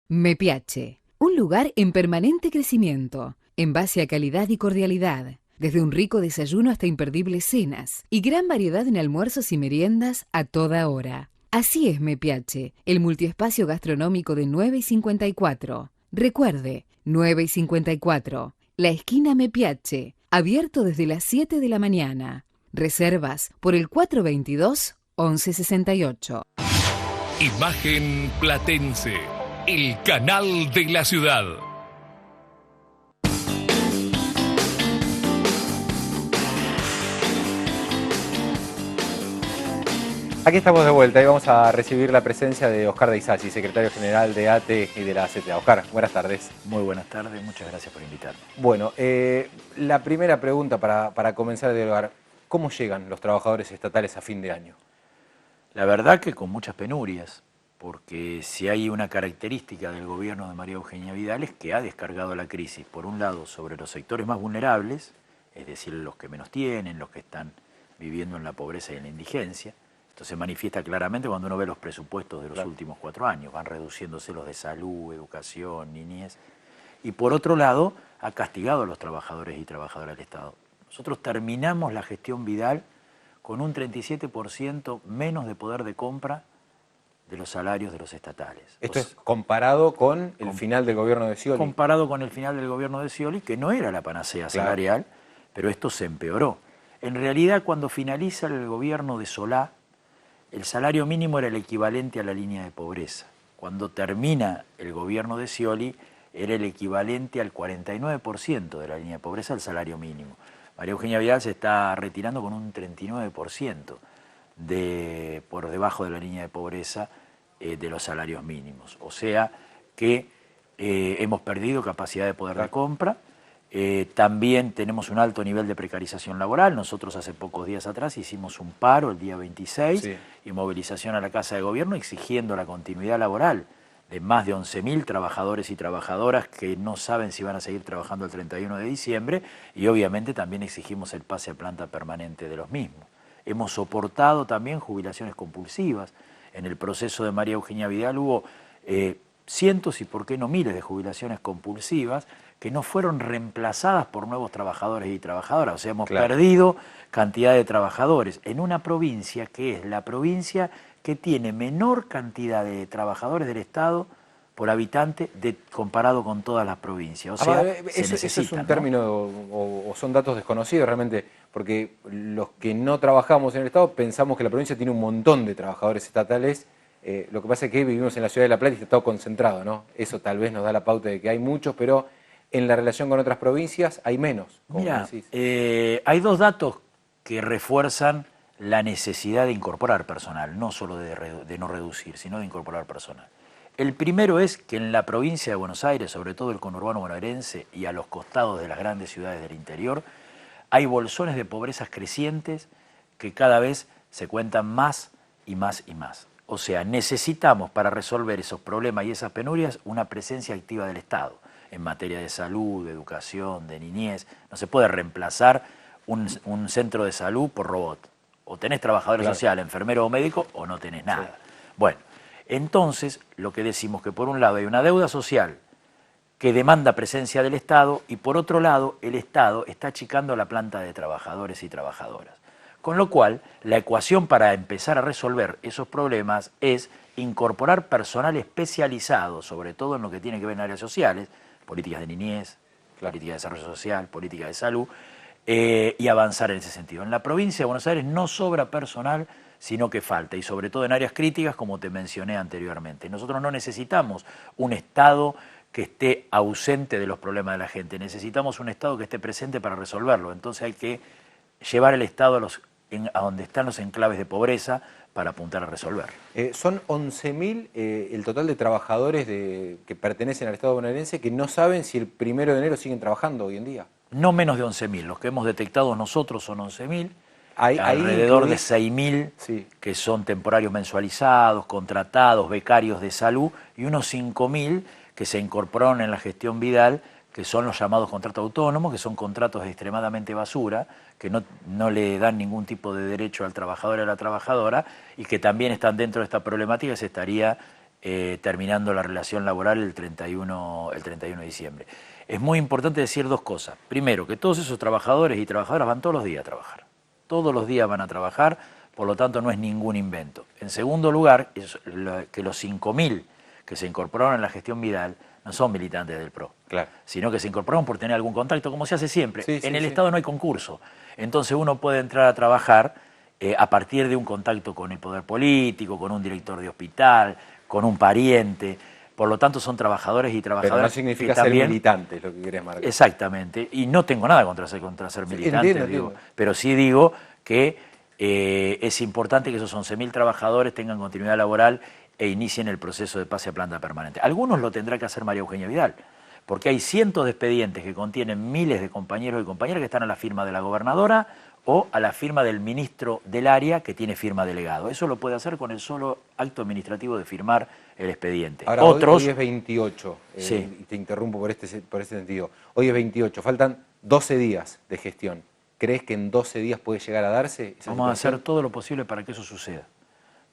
[SPEAKER 15] Me Piace, un lugar en permanente crecimiento, en base a calidad y cordialidad, desde un rico desayuno hasta imperdibles cenas y gran variedad en almuerzos y meriendas a toda hora. Así es Me Piace, el multiespacio gastronómico de 9 y 54. Recuerde, 9 y 54, la esquina Me Piace, abierto desde las 7 de la mañana. Reservas por el 422-1168.
[SPEAKER 1] Imagen Platense, el canal de la ciudad.
[SPEAKER 2] Aquí estamos de vuelta y vamos a recibir la presencia de Oscar de Isasi, secretario general de ATE y de la CTA. Oscar, buenas tardes.
[SPEAKER 5] Muy buenas tardes, muchas gracias por invitarme.
[SPEAKER 2] Bueno, la primera pregunta para comenzar a dialogar: ¿cómo llegan los trabajadores estatales a fin de año?
[SPEAKER 5] La verdad que con muchas penurias, porque si hay una característica del gobierno de María Eugenia Vidal es que ha descargado la crisis, por un lado, sobre los sectores más vulnerables, es decir, los que menos tienen, los que están viviendo en la pobreza y en la indigencia. Esto se manifiesta claramente cuando uno ve los presupuestos de los últimos 4 años. Van reduciéndose los de salud, educación, niñez. Y por otro lado, ha castigado a los trabajadores y trabajadoras del Estado. Nosotros terminamos la gestión Vidal con un 37% menos de poder de compra de los salarios de los estatales.
[SPEAKER 2] Esto es comparado con el final del gobierno de Scioli.
[SPEAKER 5] Comparado con el final del gobierno de Scioli, que no era la panacea salarial, pero esto se empeoró. En realidad, cuando finaliza el gobierno de Solá, el salario mínimo era el equivalente a la línea de pobreza. Cuando termina el gobierno de Scioli, era el equivalente al 49% de la línea de pobreza, el salario mínimo. María Eugenia Vidal se está retirando con un 39% por debajo de la línea de pobreza de los salarios mínimos. O sea que hemos perdido capacidad de poder de compra. También tenemos un alto nivel de precarización laboral. Nosotros hace pocos días atrás hicimos un paro el día 26 y movilización a la Casa de Gobierno exigiendo la continuidad laboral de más de 11.000 trabajadores y trabajadoras que no saben si van a seguir trabajando el 31 de diciembre y obviamente también exigimos el pase a planta permanente de los mismos. Hemos soportado también jubilaciones compulsivas. En el proceso de María Eugenia Vidal hubo cientos y por qué no miles de jubilaciones compulsivas que no fueron reemplazadas por nuevos trabajadores y trabajadoras. O sea, hemos perdido cantidad de trabajadores en una provincia que es la provincia que tiene menor cantidad de trabajadores del Estado por habitante comparado con todas las provincias. O sea,
[SPEAKER 2] eso es un término o son datos desconocidos realmente, porque los que no trabajamos en el Estado pensamos que la provincia tiene un montón de trabajadores estatales. Lo que pasa es que vivimos en la ciudad de La Plata y está todo concentrado, ¿no? Eso tal vez nos da la pauta de que hay muchos, pero en la relación con otras provincias hay menos.
[SPEAKER 5] Mira, hay dos datos que refuerzan la necesidad de incorporar personal, no solo de no reducir, sino de incorporar personal. El primero es que en la provincia de Buenos Aires, sobre todo el conurbano bonaerense y a los costados de las grandes ciudades del interior, hay bolsones de pobrezas crecientes que cada vez se cuentan más y más y más. O sea, necesitamos para resolver esos problemas y esas penurias una presencia activa del Estado en materia de salud, de educación, de niñez. No se puede reemplazar un centro de salud por robot. O tenés trabajador social, enfermero o médico, o no tenés nada. Sí. Bueno, entonces lo que decimos que por un lado hay una deuda social que demanda presencia del Estado y por otro lado el Estado está achicando la planta de trabajadores y trabajadoras. Con lo cual, la ecuación para empezar a resolver esos problemas es incorporar personal especializado, sobre todo en lo que tiene que ver en áreas sociales, políticas de niñez, política de desarrollo social, política de salud, y avanzar en ese sentido. En la provincia de Buenos Aires no sobra personal, sino que falta, y sobre todo en áreas críticas, como te mencioné anteriormente. Nosotros no necesitamos un Estado que esté ausente de los problemas de la gente, necesitamos un Estado que esté presente para resolverlo. Entonces hay que llevar el Estado a donde están los enclaves de pobreza para apuntar a resolver.
[SPEAKER 2] Son 11.000 el total de trabajadores que pertenecen al Estado bonaerense que no saben si el 1 de enero siguen trabajando hoy en día.
[SPEAKER 5] No menos de 11.000, los que hemos detectado nosotros son 11.000, alrededor de 6.000 que son temporarios mensualizados, contratados, becarios de salud, y unos 5.000 que se incorporaron en la gestión Vidal, que son los llamados contratos autónomos, que son contratos extremadamente basura, que no le dan ningún tipo de derecho al trabajador y a la trabajadora, y que también están dentro de esta problemática y se estaría terminando la relación laboral el 31 de diciembre. Es muy importante decir dos cosas. Primero, que todos esos trabajadores y trabajadoras van todos los días a trabajar. Todos los días van a trabajar, por lo tanto no es ningún invento. En segundo lugar, que los 5.000 que se incorporaron en la gestión Vidal no son militantes del PRO, sino que se incorporaron por tener algún contacto, como se hace siempre. En el Estado no hay concurso, entonces uno puede entrar a trabajar a partir de un contacto con el poder político, con un director de hospital, con un pariente. Por lo tanto, son trabajadores y trabajadoras.
[SPEAKER 2] Pero no significa ser militantes, lo que querés marcar.
[SPEAKER 5] Exactamente, y no tengo nada contra ser militante, entiendo. Pero sí digo que es importante que esos 11.000 trabajadores tengan continuidad laboral e inicien el proceso de pase a planta permanente. Algunos lo tendrá que hacer María Eugenia Vidal, porque hay cientos de expedientes que contienen miles de compañeros y compañeras que están a la firma de la gobernadora o a la firma del ministro del área que tiene firma delegado. Eso lo puede hacer con el solo acto administrativo de firmar el expediente.
[SPEAKER 2] Ahora, hoy es 28, y te interrumpo por este sentido. Hoy es 28, faltan 12 días de gestión. ¿Crees que en 12 días puede llegar a darse?
[SPEAKER 5] Vamos a hacer todo lo posible para que eso suceda.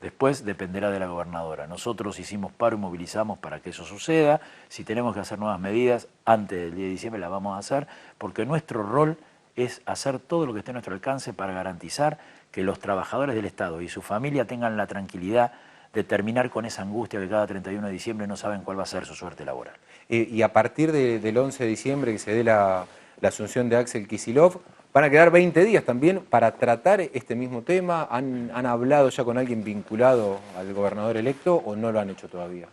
[SPEAKER 5] Después dependerá de la gobernadora. Nosotros hicimos paro y movilizamos para que eso suceda. Si tenemos que hacer nuevas medidas antes del 10 de diciembre las vamos a hacer, porque nuestro rol es hacer todo lo que esté a nuestro alcance para garantizar que los trabajadores del Estado y su familia tengan la tranquilidad de terminar con esa angustia que cada 31 de diciembre no saben cuál va a ser su suerte laboral.
[SPEAKER 2] Y a partir del 11 de diciembre que se dé la asunción de Axel Kicillof, van a quedar 20 días también para tratar este mismo tema. ¿Han hablado ya con alguien vinculado al gobernador electo o no lo han hecho todavía?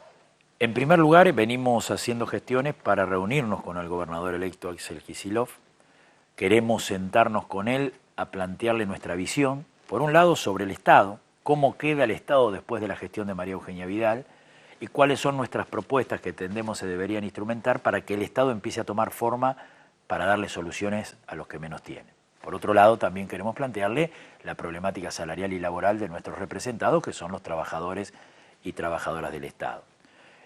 [SPEAKER 5] En primer lugar, venimos haciendo gestiones para reunirnos con el gobernador electo Axel Kicillof. Queremos sentarnos con él a plantearle nuestra visión, por un lado sobre el Estado, cómo queda el Estado después de la gestión de María Eugenia Vidal y cuáles son nuestras propuestas que entendemos se deberían instrumentar para que el Estado empiece a tomar forma para darle soluciones a los que menos tienen. Por otro lado, también queremos plantearle la problemática salarial y laboral de nuestros representados, que son los trabajadores y trabajadoras del Estado.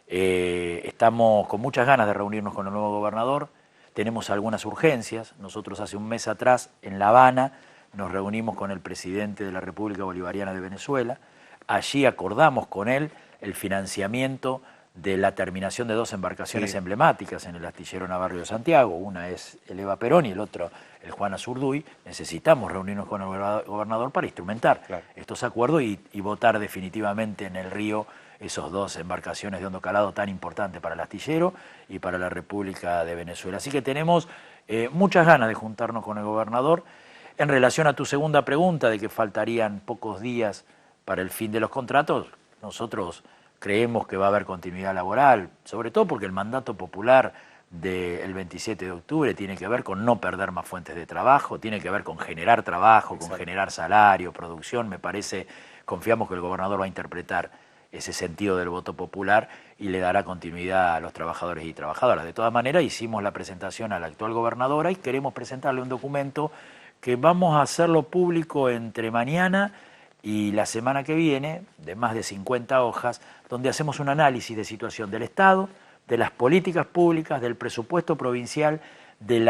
[SPEAKER 5] Estamos con muchas ganas de reunirnos con el nuevo gobernador. Tenemos algunas urgencias. Nosotros hace un mes atrás en La Habana nos reunimos con el presidente de la República Bolivariana de Venezuela. Allí acordamos con él el financiamiento de la terminación de 2 embarcaciones emblemáticas en el astillero Navarro de Santiago. Una es el Eva Perón y el otro el Juan Azurduy. Necesitamos reunirnos con el gobernador para instrumentar estos acuerdos y votar definitivamente en el río esos 2 embarcaciones de hondo calado tan importantes para el astillero y para la República de Venezuela. Así que tenemos muchas ganas de juntarnos con el gobernador. En relación a tu segunda pregunta de que faltarían pocos días para el fin de los contratos, nosotros creemos que va a haber continuidad laboral, sobre todo porque el mandato popular del 27 de octubre tiene que ver con no perder más fuentes de trabajo, tiene que ver con generar trabajo, con generar salario, producción. Me parece, confiamos que el gobernador va a interpretar ese sentido del voto popular y le dará continuidad a los trabajadores y trabajadoras. De todas maneras, hicimos la presentación a la actual gobernadora y queremos presentarle un documento que vamos a hacerlo público entre mañana y la semana que viene, de más de 50 hojas, donde hacemos un análisis de situación del Estado, de las políticas públicas, del presupuesto provincial, de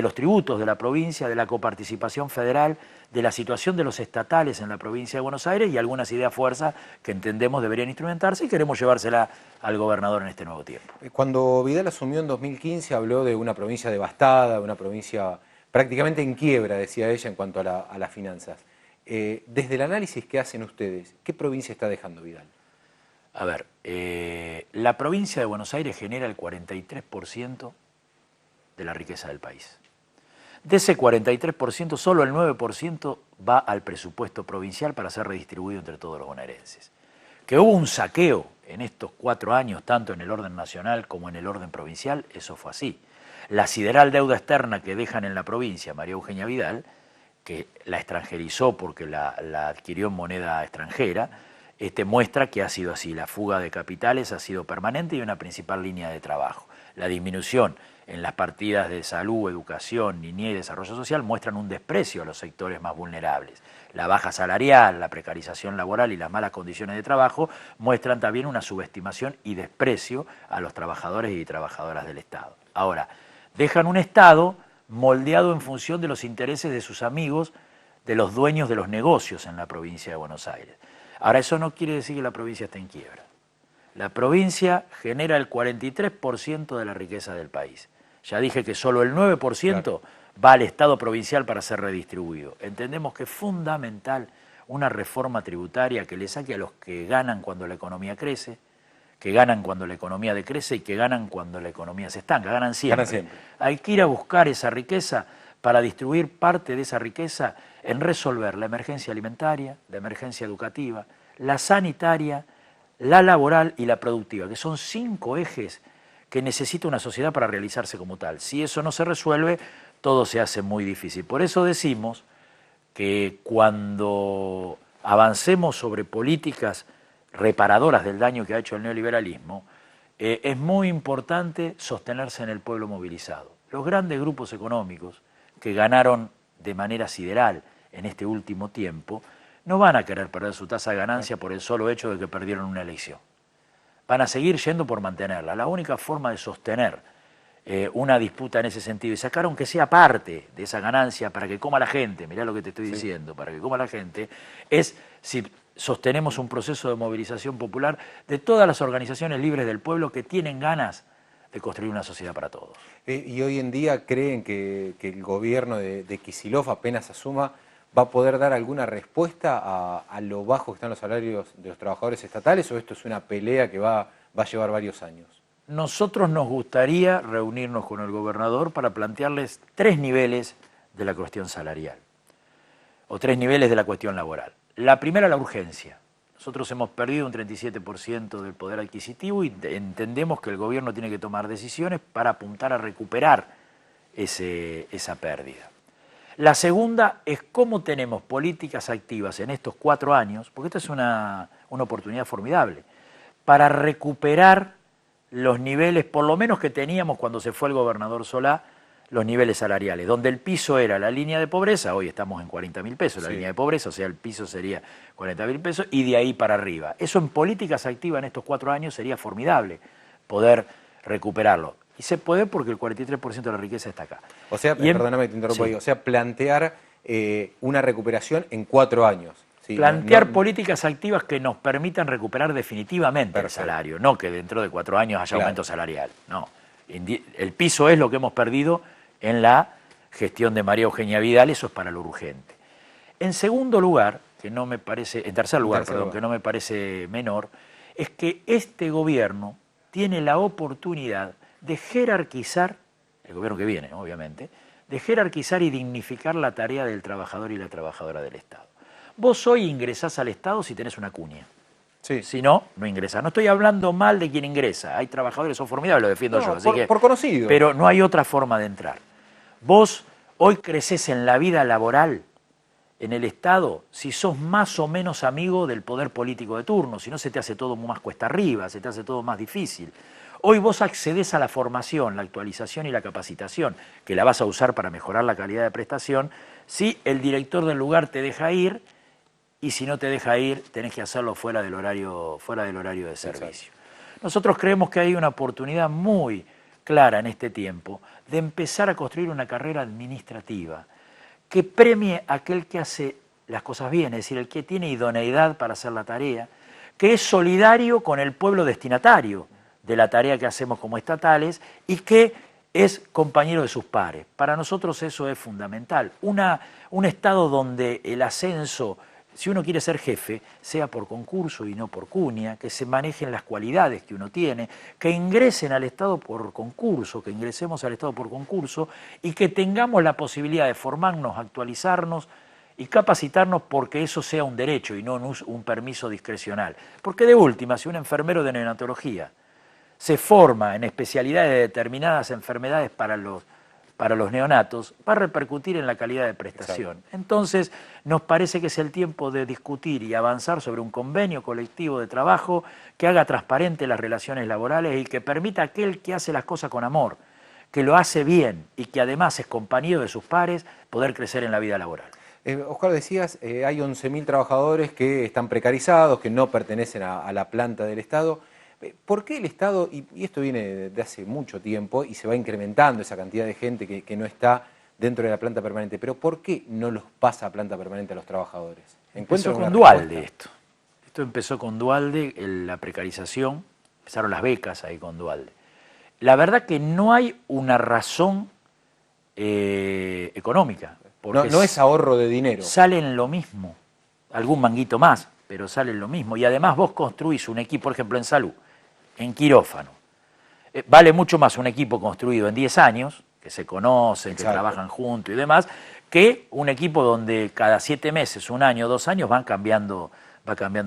[SPEAKER 5] los tributos de la provincia, de la coparticipación federal, de la situación de los estatales en la provincia de Buenos Aires y algunas ideas fuerzas que entendemos deberían instrumentarse y queremos llevársela al gobernador en este nuevo tiempo.
[SPEAKER 2] Cuando Vidal asumió en 2015 habló de una provincia devastada, una provincia prácticamente en quiebra, decía ella, en cuanto a las finanzas. Desde el análisis que hacen ustedes, ¿qué provincia está dejando Vidal?
[SPEAKER 5] A ver, la provincia de Buenos Aires genera el 43% de la riqueza del país. De ese 43%, solo el 9% va al presupuesto provincial para ser redistribuido entre todos los bonaerenses. Que hubo un saqueo en estos 4 años, tanto en el orden nacional como en el orden provincial, eso fue así. La sideral deuda externa que dejan en la provincia María Eugenia Vidal, que la extranjerizó porque la adquirió en moneda extranjera, muestra que ha sido así. La fuga de capitales ha sido permanente y una principal línea de trabajo. La disminución en las partidas de salud, educación, niñez y desarrollo social muestran un desprecio a los sectores más vulnerables. La baja salarial, la precarización laboral y las malas condiciones de trabajo muestran también una subestimación y desprecio a los trabajadores y trabajadoras del Estado. Ahora, dejan un Estado moldeado en función de los intereses de sus amigos, de los dueños de los negocios en la provincia de Buenos Aires. Ahora, eso no quiere decir que la provincia esté en quiebra. La provincia genera el 43% de la riqueza del país. Ya dije que solo el 9% va al Estado provincial para ser redistribuido. Entendemos que es fundamental una reforma tributaria que le saque a los que ganan cuando la economía crece, que ganan cuando la economía decrece y que ganan cuando la economía se estanca, ganan siempre. Hay que ir a buscar esa riqueza para distribuir parte de esa riqueza en resolver la emergencia alimentaria, la emergencia educativa, la sanitaria, la laboral y la productiva, que son 5 ejes que necesita una sociedad para realizarse como tal. Si eso no se resuelve, todo se hace muy difícil. Por eso decimos que cuando avancemos sobre políticas reparadoras del daño que ha hecho el neoliberalismo, es muy importante sostenerse en el pueblo movilizado. Los grandes grupos económicos que ganaron de manera sideral en este último tiempo no van a querer perder su tasa de ganancia por el solo hecho de que perdieron una elección. Van a seguir yendo por mantenerla. La única forma de sostener una disputa en ese sentido y sacar aunque sea parte de esa ganancia para que coma la gente, mirá lo que te estoy diciendo, para que coma la gente, es si sostenemos un proceso de movilización popular de todas las organizaciones libres del pueblo que tienen ganas de construir una sociedad para todos.
[SPEAKER 2] ¿Y hoy en día creen que el gobierno de Kicillof apenas asuma va a poder dar alguna respuesta a lo bajo que están los salarios de los trabajadores estatales o esto es una pelea que va a llevar varios años?
[SPEAKER 5] Nosotros nos gustaría reunirnos con el gobernador para plantearles 3 niveles de la cuestión salarial o 3 niveles de la cuestión laboral. La primera, la urgencia. Nosotros hemos perdido un 37% del poder adquisitivo y entendemos que el gobierno tiene que tomar decisiones para apuntar a recuperar esa pérdida. La segunda es cómo tenemos políticas activas en estos 4 años, porque esta es una oportunidad formidable, para recuperar los niveles, por lo menos que teníamos cuando se fue el gobernador Solá, los niveles salariales, donde el piso era la línea de pobreza, hoy estamos en 40.000 pesos, la línea de pobreza, o sea, el piso sería 40.000 pesos, y de ahí para arriba. Eso en políticas activas en estos 4 años sería formidable, poder recuperarlo. Y se puede porque el 43% de la riqueza está acá.
[SPEAKER 2] O sea, perdóname que te interrumpo ahí, o sea, plantear una recuperación en 4 años. Sí,
[SPEAKER 5] plantear políticas activas que nos permitan recuperar definitivamente el salario, no que dentro de 4 años haya aumento salarial. No, el piso es lo que hemos perdido en la gestión de María Eugenia Vidal, eso es para lo urgente. En segundo lugar, que no me parece, en tercer lugar, que no me parece menor, es que este gobierno tiene la oportunidad de jerarquizar, el gobierno que viene, obviamente, de jerarquizar y dignificar la tarea del trabajador y la trabajadora del Estado. Vos hoy ingresás al Estado si tenés una cuña.
[SPEAKER 2] Sí.
[SPEAKER 5] Si no, no ingresás. No estoy hablando mal de quien ingresa. Hay trabajadores que son formidables, lo defiendo yo. Así que,
[SPEAKER 2] por conocido.
[SPEAKER 5] Pero no hay otra forma de entrar. Vos hoy crecés en la vida laboral en el Estado si sos más o menos amigo del poder político de turno, si no se te hace todo más cuesta arriba, se te hace todo más difícil. Hoy vos accedés a la formación, la actualización y la capacitación, que la vas a usar para mejorar la calidad de prestación, si el director del lugar te deja ir, y si no te deja ir, tenés que hacerlo fuera del horario de servicio. Exacto. Nosotros creemos que hay una oportunidad muy clara en este tiempo de empezar a construir una carrera administrativa que premie a aquel que hace las cosas bien, es decir, el que tiene idoneidad para hacer la tarea, que es solidario con el pueblo destinatario de la tarea que hacemos como estatales y que es compañero de sus pares. Para nosotros eso es fundamental. Un Estado donde el ascenso, si uno quiere ser jefe, sea por concurso y no por cuña, que se manejen las cualidades que uno tiene, que ingresen al Estado por concurso, que ingresemos al Estado por concurso y que tengamos la posibilidad de formarnos, actualizarnos y capacitarnos porque eso sea un derecho y no un permiso discrecional. Porque de última, si un enfermero de neonatología se forma en especialidades de determinadas enfermedades para los neonatos, va a repercutir en la calidad de prestación. Exacto. Entonces, nos parece que es el tiempo de discutir y avanzar sobre un convenio colectivo de trabajo que haga transparente las relaciones laborales y que permita a aquel que hace las cosas con amor, que lo hace bien y que además es compañero de sus pares, poder crecer en la vida laboral.
[SPEAKER 2] Oscar, decías, hay 11.000 trabajadores que están precarizados, que no pertenecen a la planta del Estado. ¿Por qué el Estado, y esto viene de hace mucho tiempo y se va incrementando esa cantidad de gente que no está dentro de la planta permanente, pero por qué no los pasa a planta permanente a los trabajadores?
[SPEAKER 5] Empezó con Duhalde esto. Esto empezó con Duhalde, la precarización, empezaron las becas ahí con Duhalde. La verdad que no hay una razón económica.
[SPEAKER 2] No es ahorro de dinero.
[SPEAKER 5] Salen lo mismo, algún manguito más, pero salen lo mismo. Y además vos construís un equipo, por ejemplo, en salud, en quirófano. Vale mucho más un equipo construido en 10 años, que se conocen, que trabajan juntos y demás, que un equipo donde cada 7 meses, 1 año, 2 años va cambiando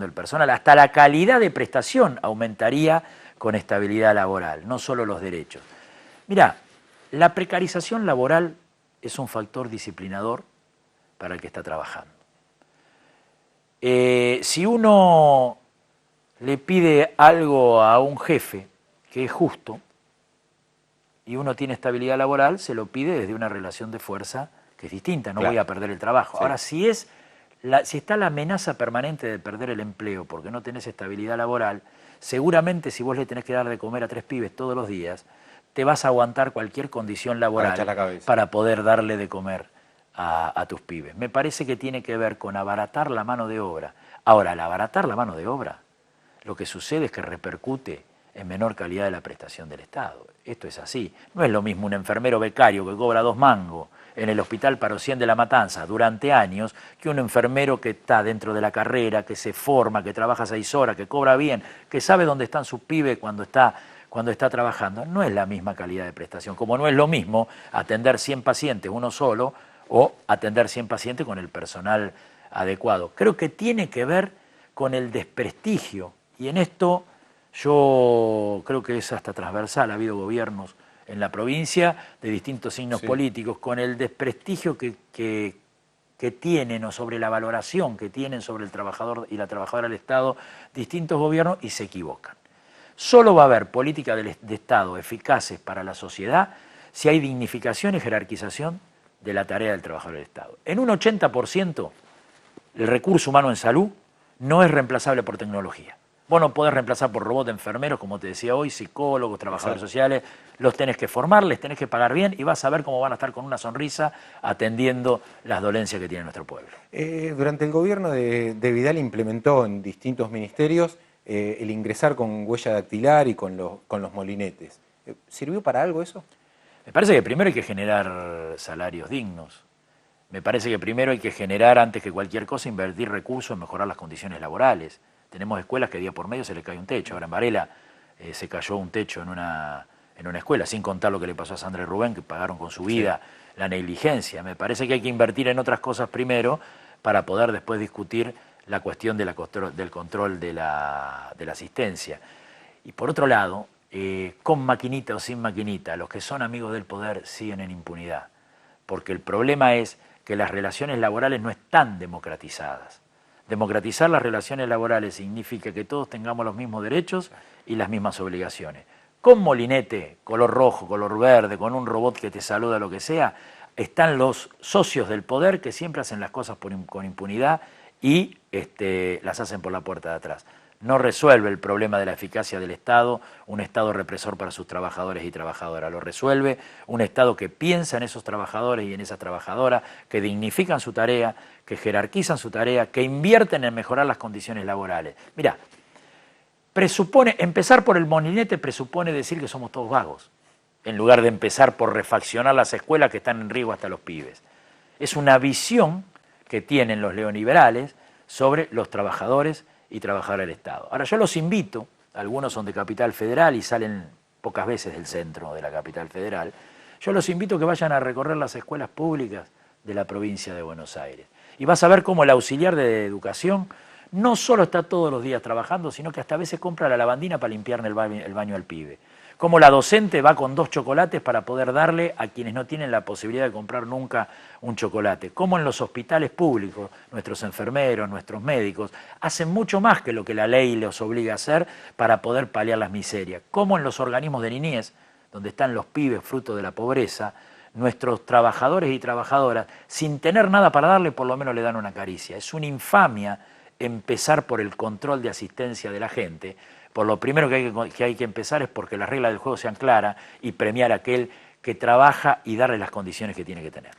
[SPEAKER 5] el personal. Hasta la calidad de prestación aumentaría con estabilidad laboral, no solo los derechos. Mirá, la precarización laboral es un factor disciplinador para el que está trabajando. Si uno le pide algo a un jefe que es justo y uno tiene estabilidad laboral, se lo pide desde una relación de fuerza que es distinta, no voy a perder el trabajo. Sí. Ahora, si está la amenaza permanente de perder el empleo porque no tenés estabilidad laboral, seguramente si vos le tenés que dar de comer a 3 pibes todos los días, te vas a aguantar cualquier condición laboral para poder darle de comer a tus pibes. Me parece que tiene que ver con abaratar la mano de obra. Ahora, al abaratar la mano de obra, lo que sucede es que repercute en menor calidad de la prestación del Estado. Esto es así. No es lo mismo un enfermero becario que cobra 2 mangos en el Hospital Parocién de La Matanza durante años que un enfermero que está dentro de la carrera, que se forma, que trabaja 6 horas, que cobra bien, que sabe dónde están sus pibes cuando está trabajando. No es la misma calidad de prestación, como no es lo mismo atender 100 pacientes uno solo o atender 100 pacientes con el personal adecuado. Creo que tiene que ver con el desprestigio, y en esto yo creo que es hasta transversal. Ha habido gobiernos en la provincia de distintos signos políticos con el desprestigio que tienen o sobre la valoración que tienen sobre el trabajador y la trabajadora del Estado distintos gobiernos y se equivocan. Solo va a haber políticas de Estado eficaces para la sociedad si hay dignificación y jerarquización de la tarea del trabajador del Estado. En un 80% el recurso humano en salud no es reemplazable por tecnología. Vos no podés reemplazar por robot enfermeros, como te decía hoy, psicólogos, trabajadores sociales. Los tenés que formar, les tenés que pagar bien y vas a ver cómo van a estar con una sonrisa atendiendo las dolencias que tiene nuestro pueblo.
[SPEAKER 2] Durante el gobierno de Vidal implementó en distintos ministerios el ingresar con huella dactilar y con los molinetes. ¿Sirvió para algo eso?
[SPEAKER 5] Me parece que primero hay que generar salarios dignos. Me parece que primero hay que generar, antes que cualquier cosa, invertir recursos en mejorar las condiciones laborales. Tenemos escuelas que día por medio se le cae un techo. Ahora en Varela se cayó un techo en una escuela, sin contar lo que le pasó a Sandra y Rubén, que pagaron con su vida la negligencia. Me parece que hay que invertir en otras cosas primero para poder después discutir la cuestión del control de la asistencia. Y por otro lado, con maquinita o sin maquinita, los que son amigos del poder siguen en impunidad. Porque el problema es que las relaciones laborales no están democratizadas. Democratizar las relaciones laborales significa que todos tengamos los mismos derechos y las mismas obligaciones. Con molinete, color rojo, color verde, con un robot que te saluda, lo que sea, están los socios del poder que siempre hacen las cosas con impunidad y las hacen por la puerta de atrás. No resuelve el problema de la eficacia del Estado, un Estado represor para sus trabajadores y trabajadoras. Lo resuelve un Estado que piensa en esos trabajadores y en esas trabajadoras, que dignifican su tarea, que jerarquizan su tarea, que invierten en mejorar las condiciones laborales. Mirá, empezar por el molinete presupone decir que somos todos vagos, en lugar de empezar por refaccionar las escuelas que están en riesgo hasta los pibes. Es una visión que tienen los neoliberales sobre los trabajadores y trabajadoras del Estado. Ahora yo los invito, algunos son de Capital Federal y salen pocas veces del centro de la Capital Federal, yo los invito a que vayan a recorrer las escuelas públicas de la provincia de Buenos Aires. Y vas a ver cómo el auxiliar de educación no solo está todos los días trabajando, sino que hasta a veces compra la lavandina para limpiarle el baño al pibe. Cómo la docente va con 2 chocolates para poder darle a quienes no tienen la posibilidad de comprar nunca un chocolate. Cómo en los hospitales públicos, nuestros enfermeros, nuestros médicos, hacen mucho más que lo que la ley les obliga a hacer para poder paliar las miserias. Cómo en los organismos de niñez, donde están los pibes fruto de la pobreza, nuestros trabajadores y trabajadoras, sin tener nada para darle, por lo menos le dan una caricia. Es una infamia empezar por el control de asistencia de la gente. Por lo primero que hay que empezar es porque las reglas del juego sean claras y premiar a aquel que trabaja y darle las condiciones que tiene que tener.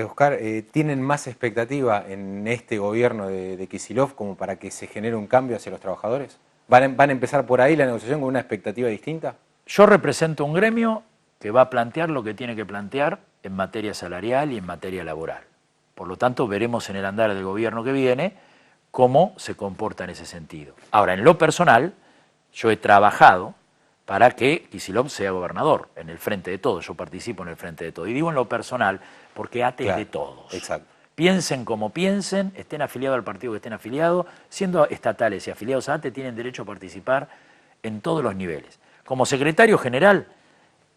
[SPEAKER 2] Oscar, ¿tienen más expectativa en este gobierno de Kicillof como para que se genere un cambio hacia los trabajadores? ¿Van a empezar por ahí la negociación con una expectativa distinta?
[SPEAKER 5] Yo represento un gremio que va a plantear lo que tiene que plantear en materia salarial y en materia laboral. Por lo tanto, veremos en el andar del gobierno que viene cómo se comporta en ese sentido. Ahora, en lo personal, yo he trabajado para que Kicillof sea gobernador, en el frente de todos. Yo participo en el frente de todos. Y digo en lo personal porque ATE es de todos.
[SPEAKER 2] Exacto.
[SPEAKER 5] Piensen como piensen, estén afiliados al partido que estén afiliados, siendo estatales y afiliados a ATE, tienen derecho a participar en todos los niveles. Como secretario general,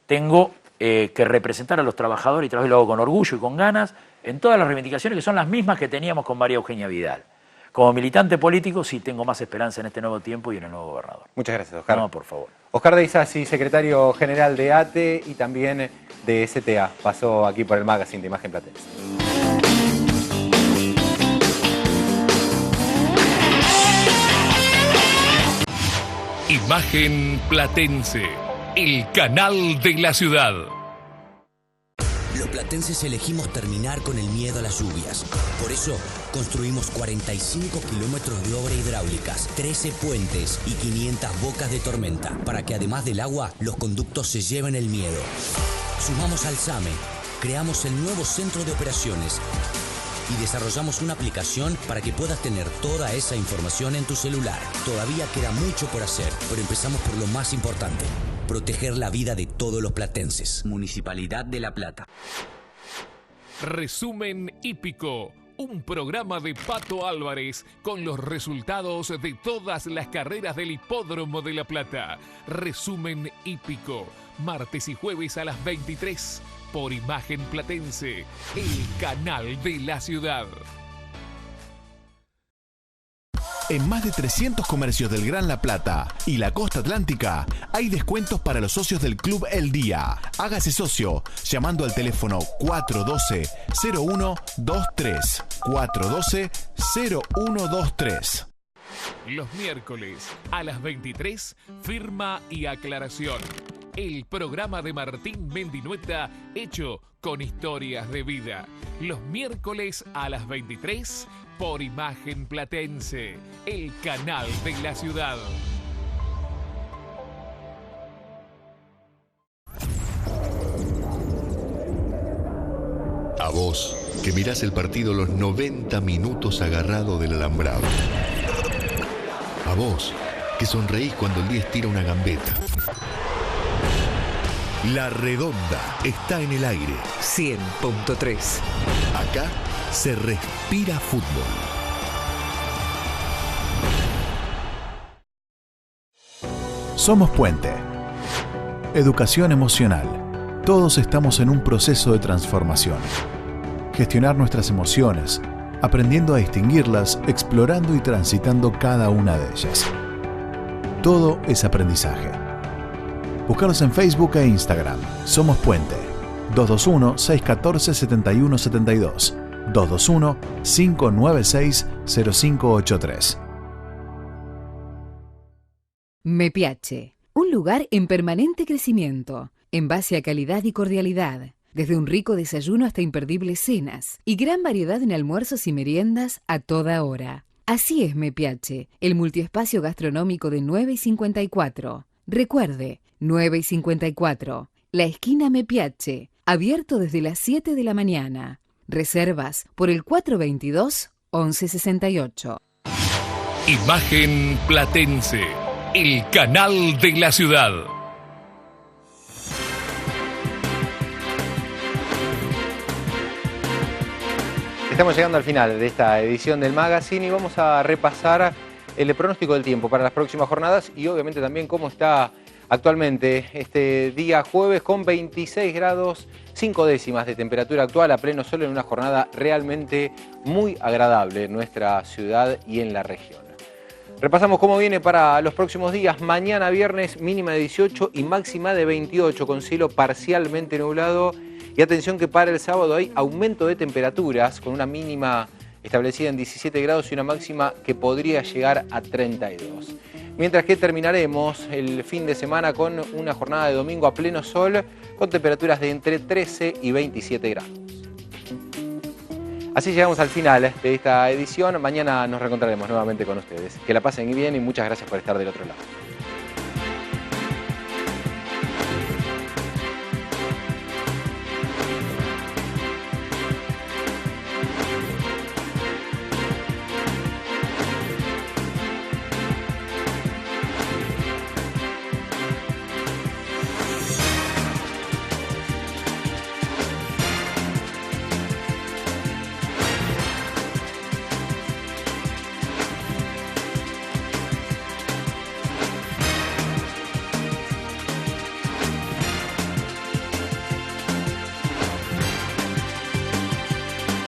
[SPEAKER 5] tengo que representar a los trabajadores y trabajo, lo hago con orgullo y con ganas, en todas las reivindicaciones que son las mismas que teníamos con María Eugenia Vidal. Como militante político sí tengo más esperanza en este nuevo tiempo y en el nuevo gobernador.
[SPEAKER 2] Muchas gracias, Oscar.
[SPEAKER 5] No, por favor.
[SPEAKER 2] Oscar de Isasi, secretario general de ATE y también de STA, pasó aquí por el magazine de Imagen Platense.
[SPEAKER 1] Imagen Platense, el canal de la ciudad.
[SPEAKER 16] Los platenses elegimos terminar con el miedo a las lluvias. Por eso, construimos 45 kilómetros de obra hidráulicas, 13 puentes y 500 bocas de tormenta, para que además del agua, los conductos se lleven el miedo. Sumamos al SAME, creamos el nuevo centro de operaciones y desarrollamos una aplicación para que puedas tener toda esa información en tu celular. Todavía queda mucho por hacer, pero empezamos por lo más importante: proteger la vida de todos los platenses. Municipalidad de La Plata.
[SPEAKER 1] Resumen hípico, un programa de Pato Álvarez con los resultados de todas las carreras del Hipódromo de La Plata. Resumen hípico, martes y jueves a las 23 por Imagen Platense, el canal de la ciudad.
[SPEAKER 14] En más de 300 comercios del Gran La Plata y la costa atlántica hay descuentos para los socios del Club El Día. Hágase socio llamando al teléfono 412-0123. 412-0123.
[SPEAKER 1] Los miércoles a las 23, Firma y Aclaración. El programa de Martín Mendinueta hecho con historias de vida. Los miércoles a las 23 por Imagen Platense, el canal de la ciudad.
[SPEAKER 21] A vos, que mirás el partido los 90 minutos agarrado del alambrado. A vos, que sonreís cuando el 10 tira una gambeta. La Redonda está en el aire.
[SPEAKER 18] 100.3.
[SPEAKER 21] Acá se respira fútbol.
[SPEAKER 14] Somos Puente. Educación emocional. Todos estamos en un proceso de transformación. Gestionar nuestras emociones, aprendiendo a distinguirlas, explorando y transitando cada una de ellas. Todo es aprendizaje. Búscanos en Facebook e Instagram. Somos Puente. 221-614-7172. 221-596-0583.
[SPEAKER 15] Me Piace, un lugar en permanente crecimiento, en base a calidad y cordialidad, desde un rico desayuno hasta imperdibles cenas y gran variedad en almuerzos y meriendas a toda hora. Así es Me Piace, el multiespacio gastronómico de 9 y 54. Recuerde, 9 y 54, la esquina Me Piace, abierto desde las 7 de la mañana. Reservas por el 422-1168.
[SPEAKER 1] Imagen Platense, el canal de la ciudad.
[SPEAKER 2] Estamos llegando al final de esta edición del Magazine y vamos a repasar el pronóstico del tiempo para las próximas jornadas y obviamente también cómo está actualmente este día jueves con 26 grados 5 décimas de temperatura actual a pleno sol en una jornada realmente muy agradable en nuestra ciudad y en la región. Repasamos cómo viene para los próximos días. Mañana viernes mínima de 18 y máxima de 28 con cielo parcialmente nublado. Y atención que para el sábado hay aumento de temperaturas con una mínima establecida en 17 grados y una máxima que podría llegar a 32. Mientras que terminaremos el fin de semana con una jornada de domingo a pleno sol con temperaturas de entre 13 y 27 grados. Así llegamos al final de esta edición. Mañana nos reencontraremos nuevamente con ustedes. Que la pasen bien y muchas gracias por estar del otro lado.